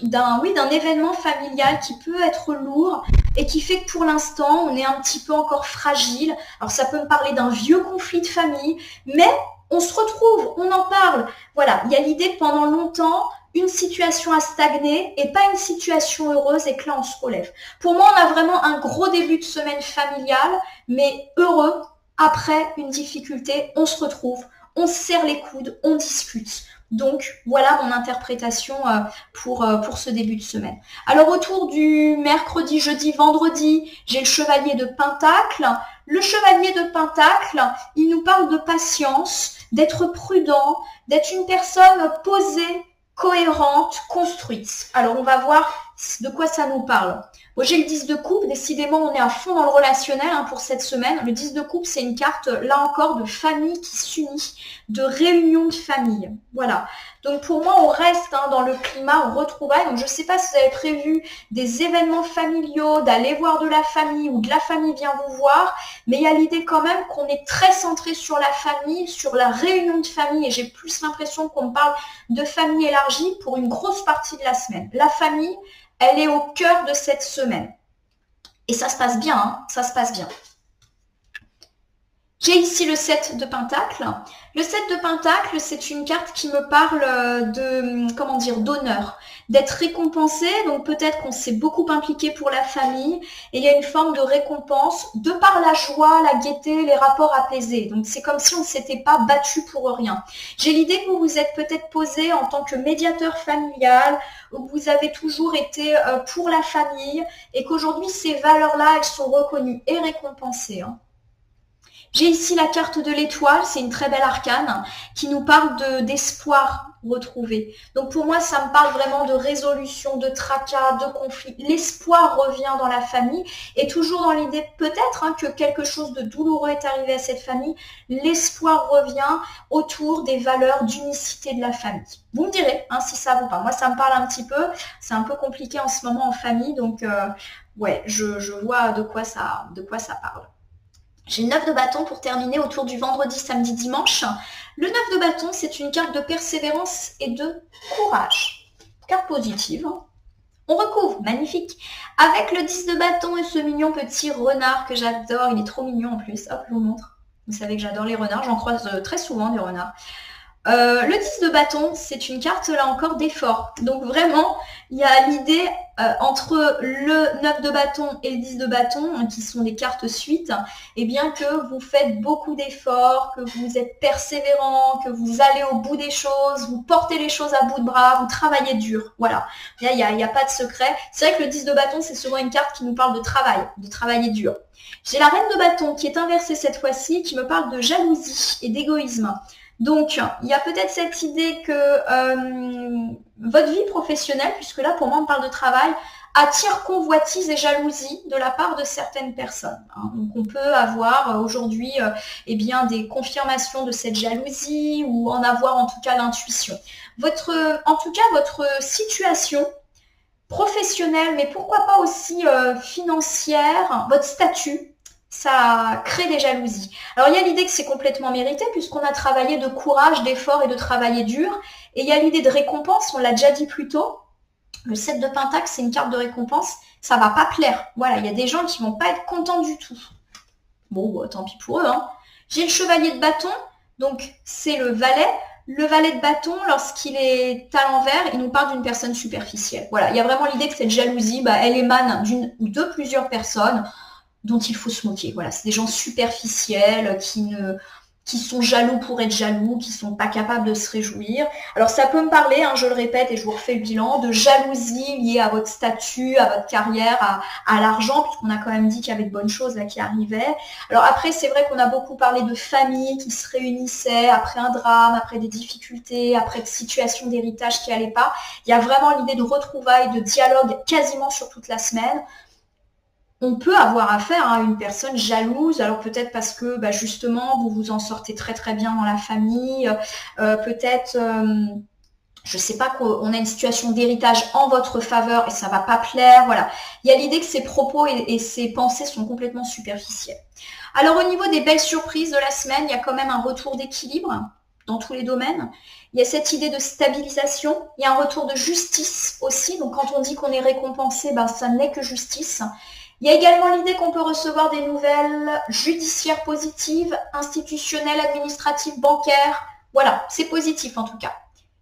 d'un événement familial qui peut être lourd et qui fait que pour l'instant, on est un petit peu encore fragile. Alors ça peut me parler d'un vieux conflit de famille, mais on se retrouve, on en parle. Voilà, il y a l'idée que pendant longtemps, une situation a stagné et pas une situation heureuse et que là, on se relève. Pour moi, on a vraiment un gros début de semaine familiale, mais heureux. Après une difficulté, on se retrouve, on se serre les coudes, on discute. Donc, voilà mon interprétation pour ce début de semaine. Alors, autour du mercredi, jeudi, vendredi, j'ai le chevalier de Pentacle. Le chevalier de Pentacle, il nous parle de patience, d'être prudent, d'être une personne posée, cohérente, construite. Alors, on va voir de quoi ça nous parle. Bon, j'ai le 10 de coupe, décidément on est à fond dans le relationnel pour cette semaine. Le 10 de coupe, c'est une carte, là encore, de famille qui s'unit, de réunion de famille. Voilà. Donc pour moi, on reste dans le climat, on retrouvaille. Donc je ne sais pas si vous avez prévu des événements familiaux, d'aller voir de la famille ou de la famille vient vous voir, mais il y a l'idée quand même qu'on est très centré sur la famille, sur la réunion de famille, et j'ai plus l'impression qu'on parle de famille élargie pour une grosse partie de la semaine. La famille, elle est au cœur de cette semaine. Et ça se passe bien, ça se passe bien. J'ai ici le 7 de Pentacle. Le 7 de Pentacle, c'est une carte qui me parle de, comment dire, d'honneur, d'être récompensé. Donc peut-être qu'on s'est beaucoup impliqué pour la famille et il y a une forme de récompense de par la joie, la gaieté, les rapports apaisés. Donc c'est comme si on ne s'était pas battu pour rien. J'ai l'idée que vous vous êtes peut-être posé en tant que médiateur familial, où vous avez toujours été pour la famille et qu'aujourd'hui ces valeurs-là, elles sont reconnues et récompensées, hein. J'ai ici la carte de l'étoile, c'est une très belle arcane qui nous parle d'espoir retrouvé. Donc pour moi, ça me parle vraiment de résolution, de tracas, de conflits. L'espoir revient dans la famille et toujours dans l'idée peut-être que quelque chose de douloureux est arrivé à cette famille, l'espoir revient autour des valeurs d'unicité de la famille. Vous me direz si ça vous parle. Moi, ça me parle un petit peu. C'est un peu compliqué en ce moment en famille, donc ouais, je vois de quoi ça parle. J'ai le 9 de bâton pour terminer autour du vendredi, samedi, dimanche. Le 9 de bâton, c'est une carte de persévérance et de courage. Carte positive. On recouvre, magnifique. Avec le 10 de bâton et ce mignon petit renard que j'adore. Il est trop mignon en plus. Hop, je vous montre. Vous savez que j'adore les renards. J'en croise très souvent des renards. Le 10 de bâton, c'est une carte là encore d'effort. Donc vraiment, il y a l'idée entre le 9 de bâton et le 10 de bâton, qui sont des cartes suites, et bien que vous faites beaucoup d'efforts, que vous êtes persévérant, que vous allez au bout des choses, vous portez les choses à bout de bras, vous travaillez dur. Voilà, il n'y a pas de secret. C'est vrai que le 10 de bâton, c'est souvent une carte qui nous parle de travail, de travailler dur. J'ai la reine de bâton qui est inversée cette fois-ci, qui me parle de jalousie et d'égoïsme. Donc, il y a peut-être cette idée que votre vie professionnelle, puisque là, pour moi, on parle de travail, attire convoitise et jalousie de la part de certaines personnes. Donc, on peut avoir aujourd'hui des confirmations de cette jalousie ou en avoir en tout cas l'intuition. Votre situation professionnelle, mais pourquoi pas aussi financière, votre statut, ça crée des jalousies. Alors il y a l'idée que c'est complètement mérité puisqu'on a travaillé de courage, d'effort et de travailler dur. Et il y a l'idée de récompense, on l'a déjà dit plus tôt. Le 7 de Pentacle, c'est une carte de récompense. Ça va pas plaire. Voilà, il y a des gens qui vont pas être contents du tout. Bon, tant pis pour eux. J'ai le chevalier de bâton, donc c'est le valet. Le valet de bâton, lorsqu'il est à l'envers, il nous parle d'une personne superficielle. Voilà, il y a vraiment l'idée que cette jalousie, elle émane d'une ou de plusieurs personnes dont il faut se moquer. Voilà, c'est des gens superficiels qui sont jaloux pour être jaloux, qui sont pas capables de se réjouir. Alors ça peut me parler, je le répète et je vous refais le bilan, de jalousie liée à votre statut, à votre carrière, à l'argent, puisqu'on a quand même dit qu'il y avait de bonnes choses là qui arrivaient. Alors après, c'est vrai qu'on a beaucoup parlé de familles qui se réunissaient après un drame, après des difficultés, après de situations d'héritage qui n'allaient pas. Il y a vraiment l'idée de retrouvailles, de dialogue quasiment sur toute la semaine. On peut avoir affaire à une personne jalouse, alors peut-être parce que justement vous vous en sortez très très bien dans la famille, peut-être, je sais pas, qu'on a une situation d'héritage en votre faveur et ça va pas plaire, voilà. Il y a l'idée que ces propos et ces pensées sont complètement superficielles. Alors au niveau des belles surprises de la semaine, il y a quand même un retour d'équilibre dans tous les domaines. Il y a cette idée de stabilisation, il y a un retour de justice aussi, donc quand on dit qu'on est récompensé, ça n'est que justice. Il y a également l'idée qu'on peut recevoir des nouvelles judiciaires positives, institutionnelles, administratives, bancaires. Voilà, c'est positif en tout cas.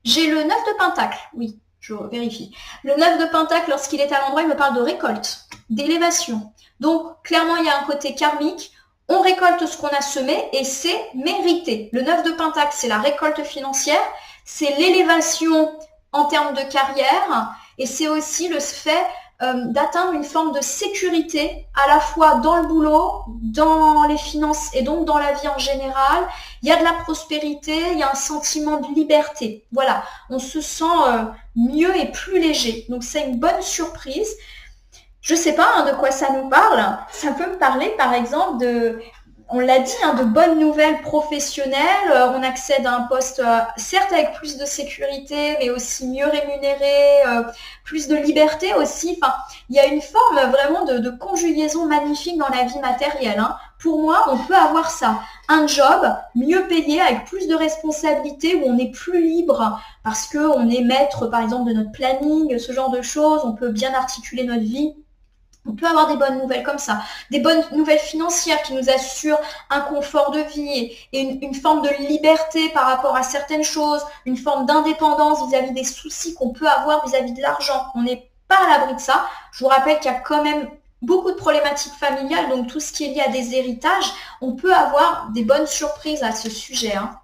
J'ai le 9 de Pentacle, oui, je vérifie. Le 9 de Pentacle, lorsqu'il est à l'endroit, il me parle de récolte, d'élévation. Donc, clairement, il y a un côté karmique. On récolte ce qu'on a semé et c'est mérité. Le 9 de Pentacle, c'est la récolte financière, c'est l'élévation en termes de carrière et c'est aussi le fait d'atteindre une forme de sécurité à la fois dans le boulot, dans les finances et donc dans la vie en général. Il y a de la prospérité, il y a un sentiment de liberté. Voilà, on se sent mieux et plus léger. Donc c'est une bonne surprise. Je ne sais pas de quoi ça nous parle. Ça peut me parler par exemple on l'a dit, de bonnes nouvelles professionnelles. On accède à un poste, certes avec plus de sécurité, mais aussi mieux rémunéré, plus de liberté aussi. Enfin, il y a une forme vraiment de conjugaison magnifique dans la vie matérielle. Pour moi, on peut avoir ça. Un job mieux payé, avec plus de responsabilités, où on est plus libre, parce qu'on est maître, par exemple, de notre planning, ce genre de choses. On peut bien articuler notre vie. On peut avoir des bonnes nouvelles comme ça, des bonnes nouvelles financières qui nous assurent un confort de vie et une forme de liberté par rapport à certaines choses, une forme d'indépendance vis-à-vis des soucis qu'on peut avoir vis-à-vis de l'argent. On n'est pas à l'abri de ça. Je vous rappelle qu'il y a quand même beaucoup de problématiques familiales, donc tout ce qui est lié à des héritages, on peut avoir des bonnes surprises à ce sujet, hein.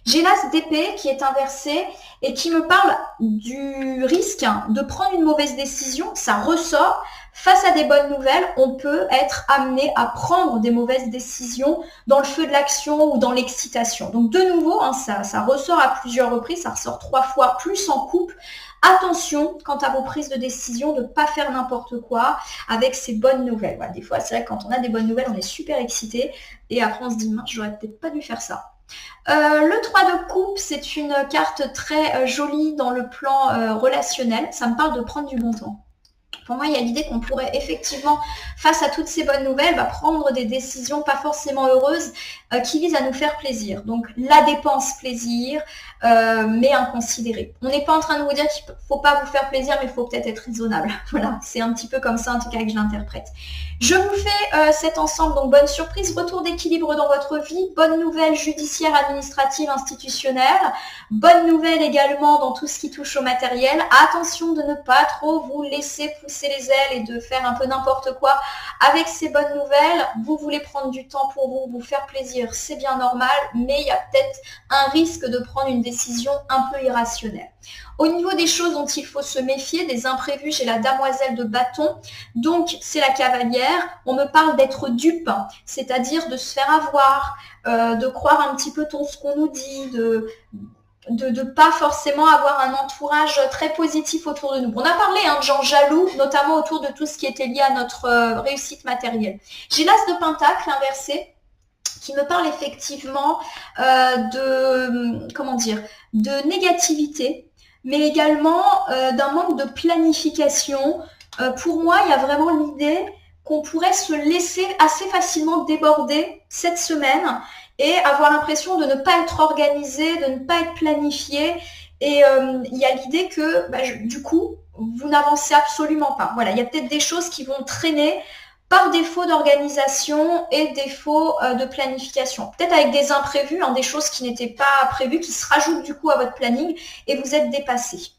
J'ai l'as d'épée qui est inversé et qui me parle du risque de prendre une mauvaise décision. Ça ressort. Face à des bonnes nouvelles, on peut être amené à prendre des mauvaises décisions dans le feu de l'action ou dans l'excitation. Donc de nouveau, hein, ça ressort à plusieurs reprises, ça ressort 3 fois plus en couple. Attention quant à vos prises de décision, de ne pas faire n'importe quoi avec ces bonnes nouvelles. Ouais, des fois, c'est vrai que quand on a des bonnes nouvelles, on est super excité et après on se dit, mince, j'aurais peut-être pas dû faire ça. Le 3 de coupe, c'est une carte très jolie dans le plan relationnel. Ça me parle de prendre du bon temps. Pour moi, il y a l'idée qu'on pourrait effectivement, face à toutes ces bonnes nouvelles, prendre des décisions pas forcément heureuses qui visent à nous faire plaisir. Donc, la dépense plaisir, mais inconsidérée. On n'est pas en train de vous dire qu'il ne faut pas vous faire plaisir, mais il faut peut-être être raisonnable. Voilà, c'est un petit peu comme ça en tout cas que je l'interprète. Je vous fais cet ensemble, donc bonne surprise, retour d'équilibre dans votre vie, bonne nouvelle judiciaire, administrative, institutionnelle, bonne nouvelle également dans tout ce qui touche au matériel. Attention de ne pas trop vous laisser pousser les ailes et de faire un peu n'importe quoi avec ces bonnes nouvelles. Vous voulez prendre du temps pour vous faire plaisir, c'est bien normal, mais il y a peut-être un risque de prendre une décision un peu irrationnelle. Au niveau des choses dont il faut se méfier, des imprévus, j'ai la demoiselle de bâton, donc c'est la cavalière. On me parle d'être dupe, c'est-à-dire de se faire avoir, de croire un petit peu tout ce qu'on nous dit, de ne pas forcément avoir un entourage très positif autour de nous. On a parlé de gens jaloux, notamment autour de tout ce qui était lié à notre réussite matérielle. J'ai l'as de pentacle inversé, qui me parle effectivement de négativité, mais également d'un manque de planification. Pour moi, il y a vraiment l'idée qu'on pourrait se laisser assez facilement déborder cette semaine et avoir l'impression de ne pas être organisé, de ne pas être planifié. Et il y a l'idée que du coup, vous n'avancez absolument pas. Voilà, il y a peut-être des choses qui vont traîner par défaut d'organisation et défaut de planification. Peut-être avec des imprévus, des choses qui n'étaient pas prévues, qui se rajoutent du coup à votre planning et vous êtes dépassé.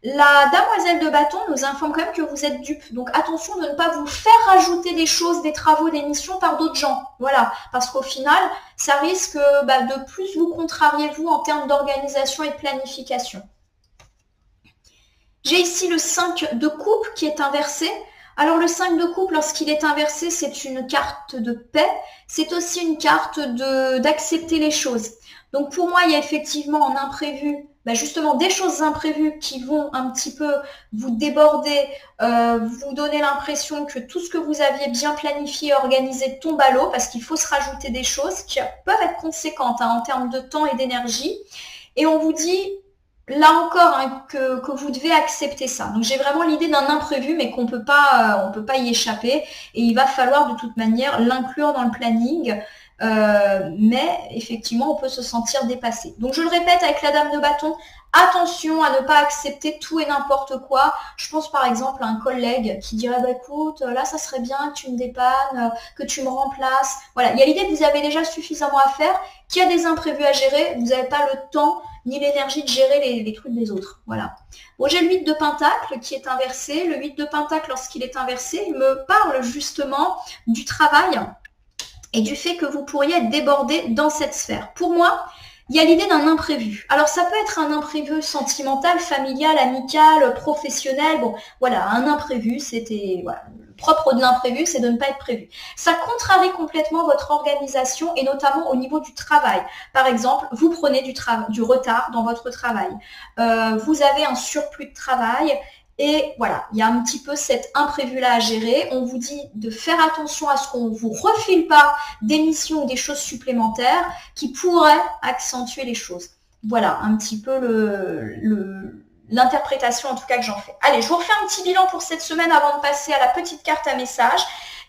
La demoiselle de bâton nous informe quand même que vous êtes dupe. Donc attention de ne pas vous faire rajouter des choses, des travaux, des missions par d'autres gens. Voilà, parce qu'au final, ça risque de plus vous contrarier vous en termes d'organisation et de planification. J'ai ici le 5 de coupe qui est inversé. Alors le 5 de coupe, lorsqu'il est inversé, c'est une carte de paix. C'est aussi une carte d'accepter les choses. Donc pour moi, il y a effectivement en imprévu, justement des choses imprévues qui vont un petit peu vous déborder, vous donner l'impression que tout ce que vous aviez bien planifié et organisé tombe à l'eau, parce qu'il faut se rajouter des choses qui peuvent être conséquentes en termes de temps et d'énergie. Et on vous dit, là encore, que vous devez accepter ça. Donc j'ai vraiment l'idée d'un imprévu, mais qu'on peut pas y échapper. Et il va falloir de toute manière l'inclure dans le planning. Mais effectivement, on peut se sentir dépassé. Donc je le répète avec la dame de bâton, attention à ne pas accepter tout et n'importe quoi. Je pense par exemple à un collègue qui dirait écoute, là ça serait bien que tu me dépannes, que tu me remplaces. Voilà, il y a l'idée que vous avez déjà suffisamment à faire, qu'il y a des imprévus à gérer, vous n'avez pas le temps ni l'énergie de gérer les trucs des autres. Voilà. Bon, j'ai le 8 de pentacle qui est inversé. Le 8 de pentacle, lorsqu'il est inversé, il me parle justement du travail et du fait que vous pourriez être débordé dans cette sphère. Pour moi, il y a l'idée d'un imprévu. Alors, ça peut être un imprévu sentimental, familial, amical, professionnel. Bon, voilà, un imprévu, c'était... Voilà, le propre de l'imprévu, c'est de ne pas être prévu. Ça contrarie complètement votre organisation et notamment au niveau du travail. Par exemple, vous prenez du retard dans votre travail. Vous avez un surplus de travail. Et voilà, il y a un petit peu cet imprévu-là à gérer. On vous dit de faire attention à ce qu'on ne vous refile pas des missions ou des choses supplémentaires qui pourraient accentuer les choses. Voilà, un petit peu l'interprétation en tout cas que j'en fais. Allez, je vous refais un petit bilan pour cette semaine avant de passer à la petite carte à message.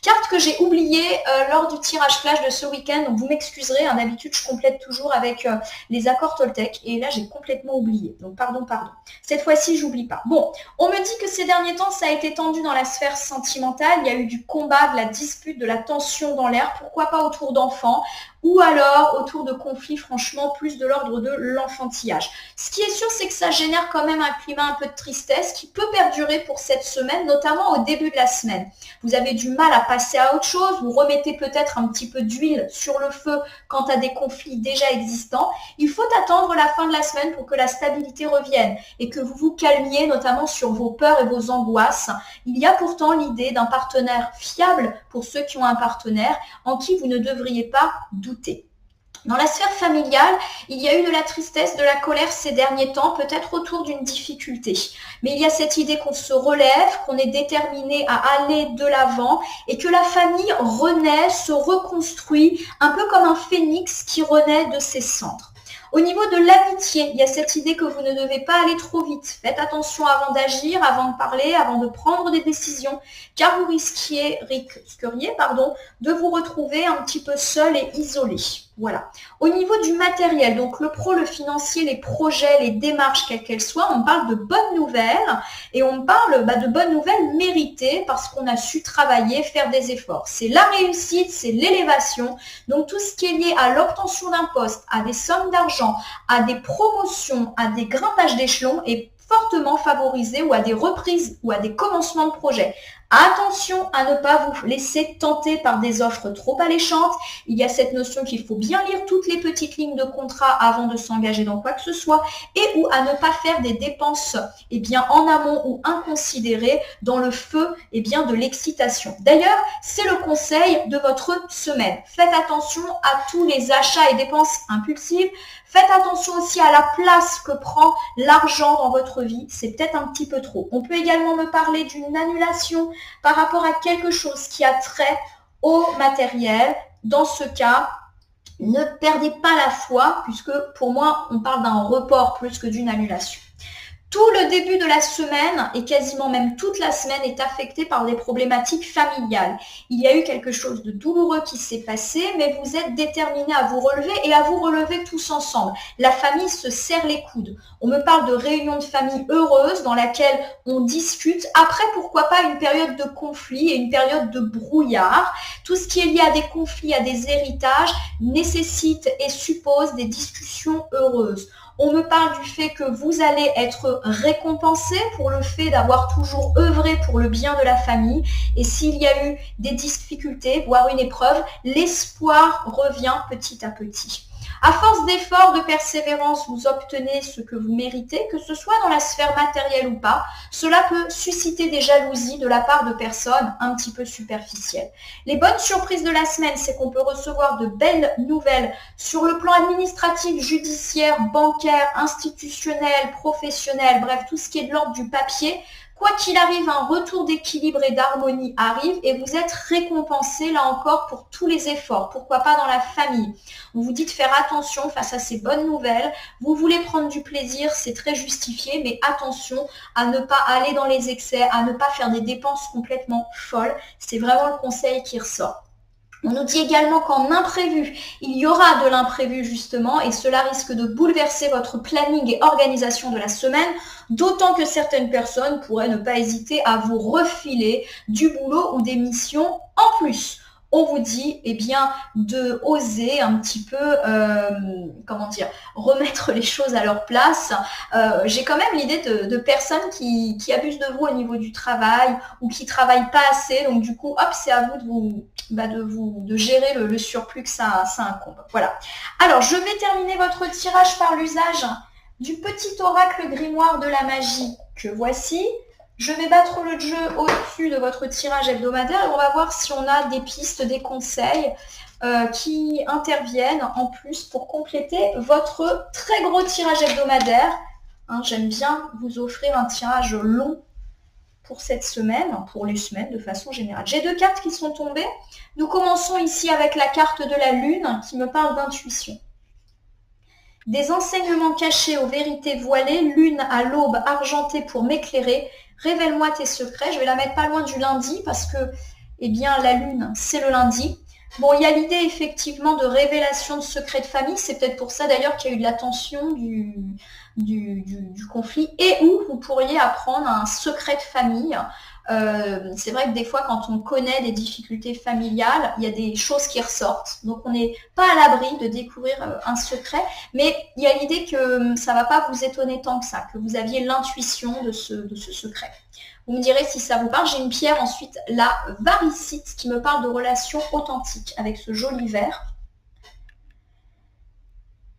Carte que j'ai oubliée lors du tirage flash de ce week-end, donc vous m'excuserez, hein, d'habitude je complète toujours avec les accords Toltec, et là j'ai complètement oublié, donc pardon. Cette fois-ci, j'oublie pas. Bon, on me dit que ces derniers temps, ça a été tendu dans la sphère sentimentale, il y a eu du combat, de la dispute, de la tension dans l'air, pourquoi pas autour d'enfants, ou alors autour de conflits, franchement, plus de l'ordre de l'enfantillage. Ce qui est sûr, c'est que ça génère quand même un climat un peu de tristesse qui peut perdurer pour cette semaine, notamment au début de la semaine. Vous avez du mal à passer à autre chose, vous remettez peut-être un petit peu d'huile sur le feu quant à des conflits déjà existants. Il faut attendre la fin de la semaine pour que la stabilité revienne et que vous vous calmiez, notamment sur vos peurs et vos angoisses. Il y a pourtant l'idée d'un partenaire fiable pour ceux qui ont un partenaire en qui vous ne devriez pas douter. Dans la sphère familiale, il y a eu de la tristesse, de la colère ces derniers temps, peut-être autour d'une difficulté. Mais il y a cette idée qu'on se relève, qu'on est déterminé à aller de l'avant et que la famille renaît, se reconstruit, un peu comme un phénix qui renaît de ses cendres. Au niveau de l'amitié, il y a cette idée que vous ne devez pas aller trop vite. Faites attention avant d'agir, avant de parler, avant de prendre des décisions, car vous risqueriez de vous retrouver un petit peu seul et isolé. Voilà. Au niveau du matériel, donc le pro, le financier, les projets, les démarches, quelles qu'elles soient, on parle de bonnes nouvelles et on parle de bonnes nouvelles méritées parce qu'on a su travailler, faire des efforts. C'est la réussite, c'est l'élévation. Donc tout ce qui est lié à l'obtention d'un poste, à des sommes d'argent, à des promotions, à des grimpages d'échelons est fortement favorisé ou à des reprises ou à des commencements de projets. Attention à ne pas vous laisser tenter par des offres trop alléchantes. Il y a cette notion qu'il faut bien lire toutes les petites lignes de contrat avant de s'engager dans quoi que ce soit et ou à ne pas faire des dépenses en amont ou inconsidérées dans le feu de l'excitation. D'ailleurs, c'est le conseil de votre semaine. Faites attention à tous les achats et dépenses impulsives. Faites attention aussi à la place que prend l'argent dans votre vie. C'est peut-être un petit peu trop. On peut également me parler d'une annulation par rapport à quelque chose qui a trait au matériel. Dans ce cas, ne perdez pas la foi puisque pour moi, on parle d'un report plus que d'une annulation. Tout le début de la semaine et quasiment même toute la semaine est affecté par des problématiques familiales. Il y a eu quelque chose de douloureux qui s'est passé, mais vous êtes déterminés à vous relever et à vous relever tous ensemble. La famille se serre les coudes. On me parle de réunion de famille heureuse dans laquelle on discute. Après, pourquoi pas une période de conflit et une période de brouillard. Tout ce qui est lié à des conflits, à des héritages, nécessite et suppose des discussions heureuses. On me parle du fait que vous allez être récompensé pour le fait d'avoir toujours œuvré pour le bien de la famille. Et s'il y a eu des difficultés, voire une épreuve, l'espoir revient petit à petit. À force d'efforts, de persévérance, vous obtenez ce que vous méritez, que ce soit dans la sphère matérielle ou pas. Cela peut susciter des jalousies de la part de personnes un petit peu superficielles. Les bonnes surprises de la semaine, c'est qu'on peut recevoir de belles nouvelles sur le plan administratif, judiciaire, bancaire, institutionnel, professionnel, bref, tout ce qui est de l'ordre du papier. Quoi qu'il arrive, un retour d'équilibre et d'harmonie arrive et vous êtes récompensé là encore pour tous les efforts. Pourquoi pas dans la famille? Vous vous dites faire attention face à ces bonnes nouvelles. Vous voulez prendre du plaisir, c'est très justifié, mais attention à ne pas aller dans les excès, à ne pas faire des dépenses complètement folles. C'est vraiment le conseil qui ressort. On nous dit également qu'en imprévu, il y aura de l'imprévu justement et cela risque de bouleverser votre planning et organisation de la semaine, d'autant que certaines personnes pourraient ne pas hésiter à vous refiler du boulot ou des missions en plus. On vous dit de oser un petit peu, remettre les choses à leur place. J'ai quand même l'idée de personnes qui abusent de vous au niveau du travail ou qui travaillent pas assez. Donc du coup, hop, c'est à vous de gérer le surplus que ça incombe. Voilà. Alors, je vais terminer votre tirage par l'usage du petit oracle grimoire de la magie que voici. Je vais battre le jeu au-dessus de votre tirage hebdomadaire et on va voir si on a des pistes, des conseils qui interviennent en plus pour compléter votre très gros tirage hebdomadaire. J'aime bien vous offrir un tirage long pour cette semaine, pour les semaines de façon générale. J'ai 2 cartes qui sont tombées. Nous commençons ici avec la carte de la lune qui me parle d'intuition. Des enseignements cachés aux vérités voilées, lune à l'aube argentée pour m'éclairer. Révèle-moi tes secrets. Je vais la mettre pas loin du lundi parce que eh bien la lune, c'est le lundi. Bon, il y a l'idée effectivement de révélation de secrets de famille, c'est peut-être pour ça d'ailleurs qu'il y a eu de la tension du conflit, et où vous pourriez apprendre un secret de famille. C'est vrai que des fois, quand on connaît des difficultés familiales, il y a des choses qui ressortent. Donc, on n'est pas à l'abri de découvrir un secret, mais il y a l'idée que ça ne va pas vous étonner tant que ça, que vous aviez l'intuition de ce secret. Vous me direz si ça vous parle. J'ai une pierre ensuite, la varicite, qui me parle de relations authentiques avec ce joli vert.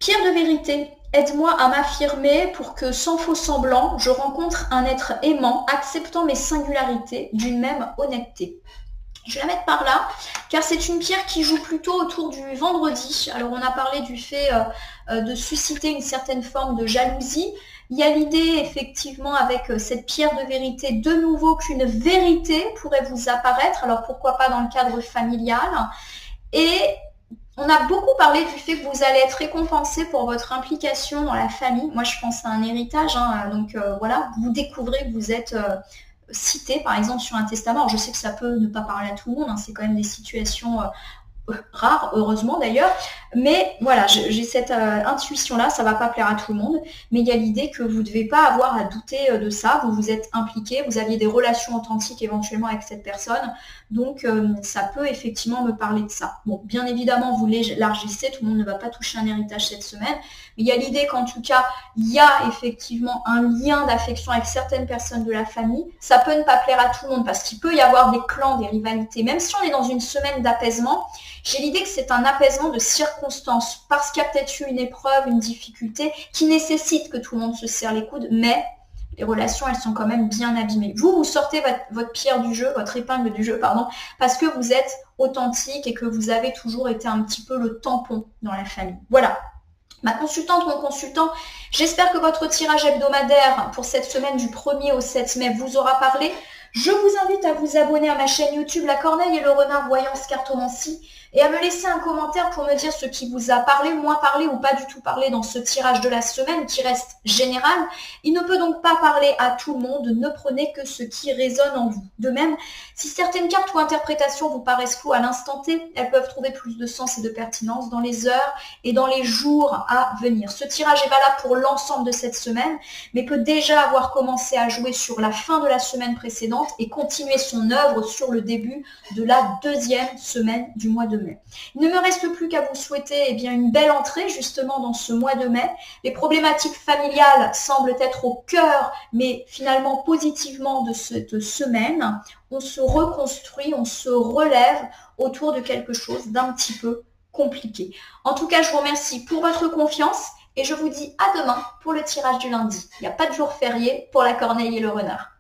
Pierre de vérité, aide-moi à m'affirmer pour que, sans faux semblant, je rencontre un être aimant, acceptant mes singularités d'une même honnêteté. Je vais la mettre par là, car c'est une pierre qui joue plutôt autour du vendredi. Alors, on a parlé du fait de susciter une certaine forme de jalousie. Il y a l'idée, effectivement, avec cette pierre de vérité, de nouveau, qu'une vérité pourrait vous apparaître. Alors, pourquoi pas dans le cadre familial. Et on a beaucoup parlé du fait que vous allez être récompensé pour votre implication dans la famille. Moi, je pense à un héritage. Donc, voilà, vous découvrez que vous êtes cité, par exemple, sur un testament. Alors, je sais que ça peut ne pas parler à tout le monde. C'est quand même des situations rares, heureusement d'ailleurs. Mais voilà, j'ai cette intuition-là, ça ne va pas plaire à tout le monde. Mais il y a l'idée que vous ne devez pas avoir à douter de ça. Vous vous êtes impliqué, vous aviez des relations authentiques éventuellement avec cette personne. Donc, ça peut effectivement me parler de ça. Bon, bien évidemment, vous l'élargissez, tout le monde ne va pas toucher un héritage cette semaine. Mais il y a l'idée qu'en tout cas, il y a effectivement un lien d'affection avec certaines personnes de la famille. Ça peut ne pas plaire à tout le monde parce qu'il peut y avoir des clans, des rivalités. Même si on est dans une semaine d'apaisement, j'ai l'idée que c'est un apaisement de circonstances parce qu'il y a peut-être eu une épreuve, une difficulté qui nécessite que tout le monde se serre les coudes, mais les relations, elles sont quand même bien abîmées. Vous sortez votre pierre du jeu, votre épingle du jeu, pardon, parce que vous êtes authentique et que vous avez toujours été un petit peu le tampon dans la famille. Voilà. Ma consultante, mon consultant, j'espère que votre tirage hebdomadaire pour cette semaine du 1er au 7 mai vous aura parlé. Je vous invite à vous abonner à ma chaîne YouTube La Corneille et le Renard Voyance Cartomancie et à me laisser un commentaire pour me dire ce qui vous a parlé, moins parlé ou pas du tout parlé dans ce tirage de la semaine qui reste général. Il ne peut donc pas parler à tout le monde, ne prenez que ce qui résonne en vous. De même, si certaines cartes ou interprétations vous paraissent floues à l'instant T, elles peuvent trouver plus de sens et de pertinence dans les heures et dans les jours à venir. Ce tirage est valable pour l'ensemble de cette semaine, mais peut déjà avoir commencé à jouer sur la fin de la semaine précédente et continuer son œuvre sur le début de la deuxième semaine du mois de mai. Il ne me reste plus qu'à vous souhaiter une belle entrée justement dans ce mois de mai. Les problématiques familiales semblent être au cœur, mais finalement positivement de cette semaine. On se reconstruit, on se relève autour de quelque chose d'un petit peu compliqué. En tout cas, je vous remercie pour votre confiance et je vous dis à demain pour le tirage du lundi. Il n'y a pas de jour férié pour la Corneille et le Renard.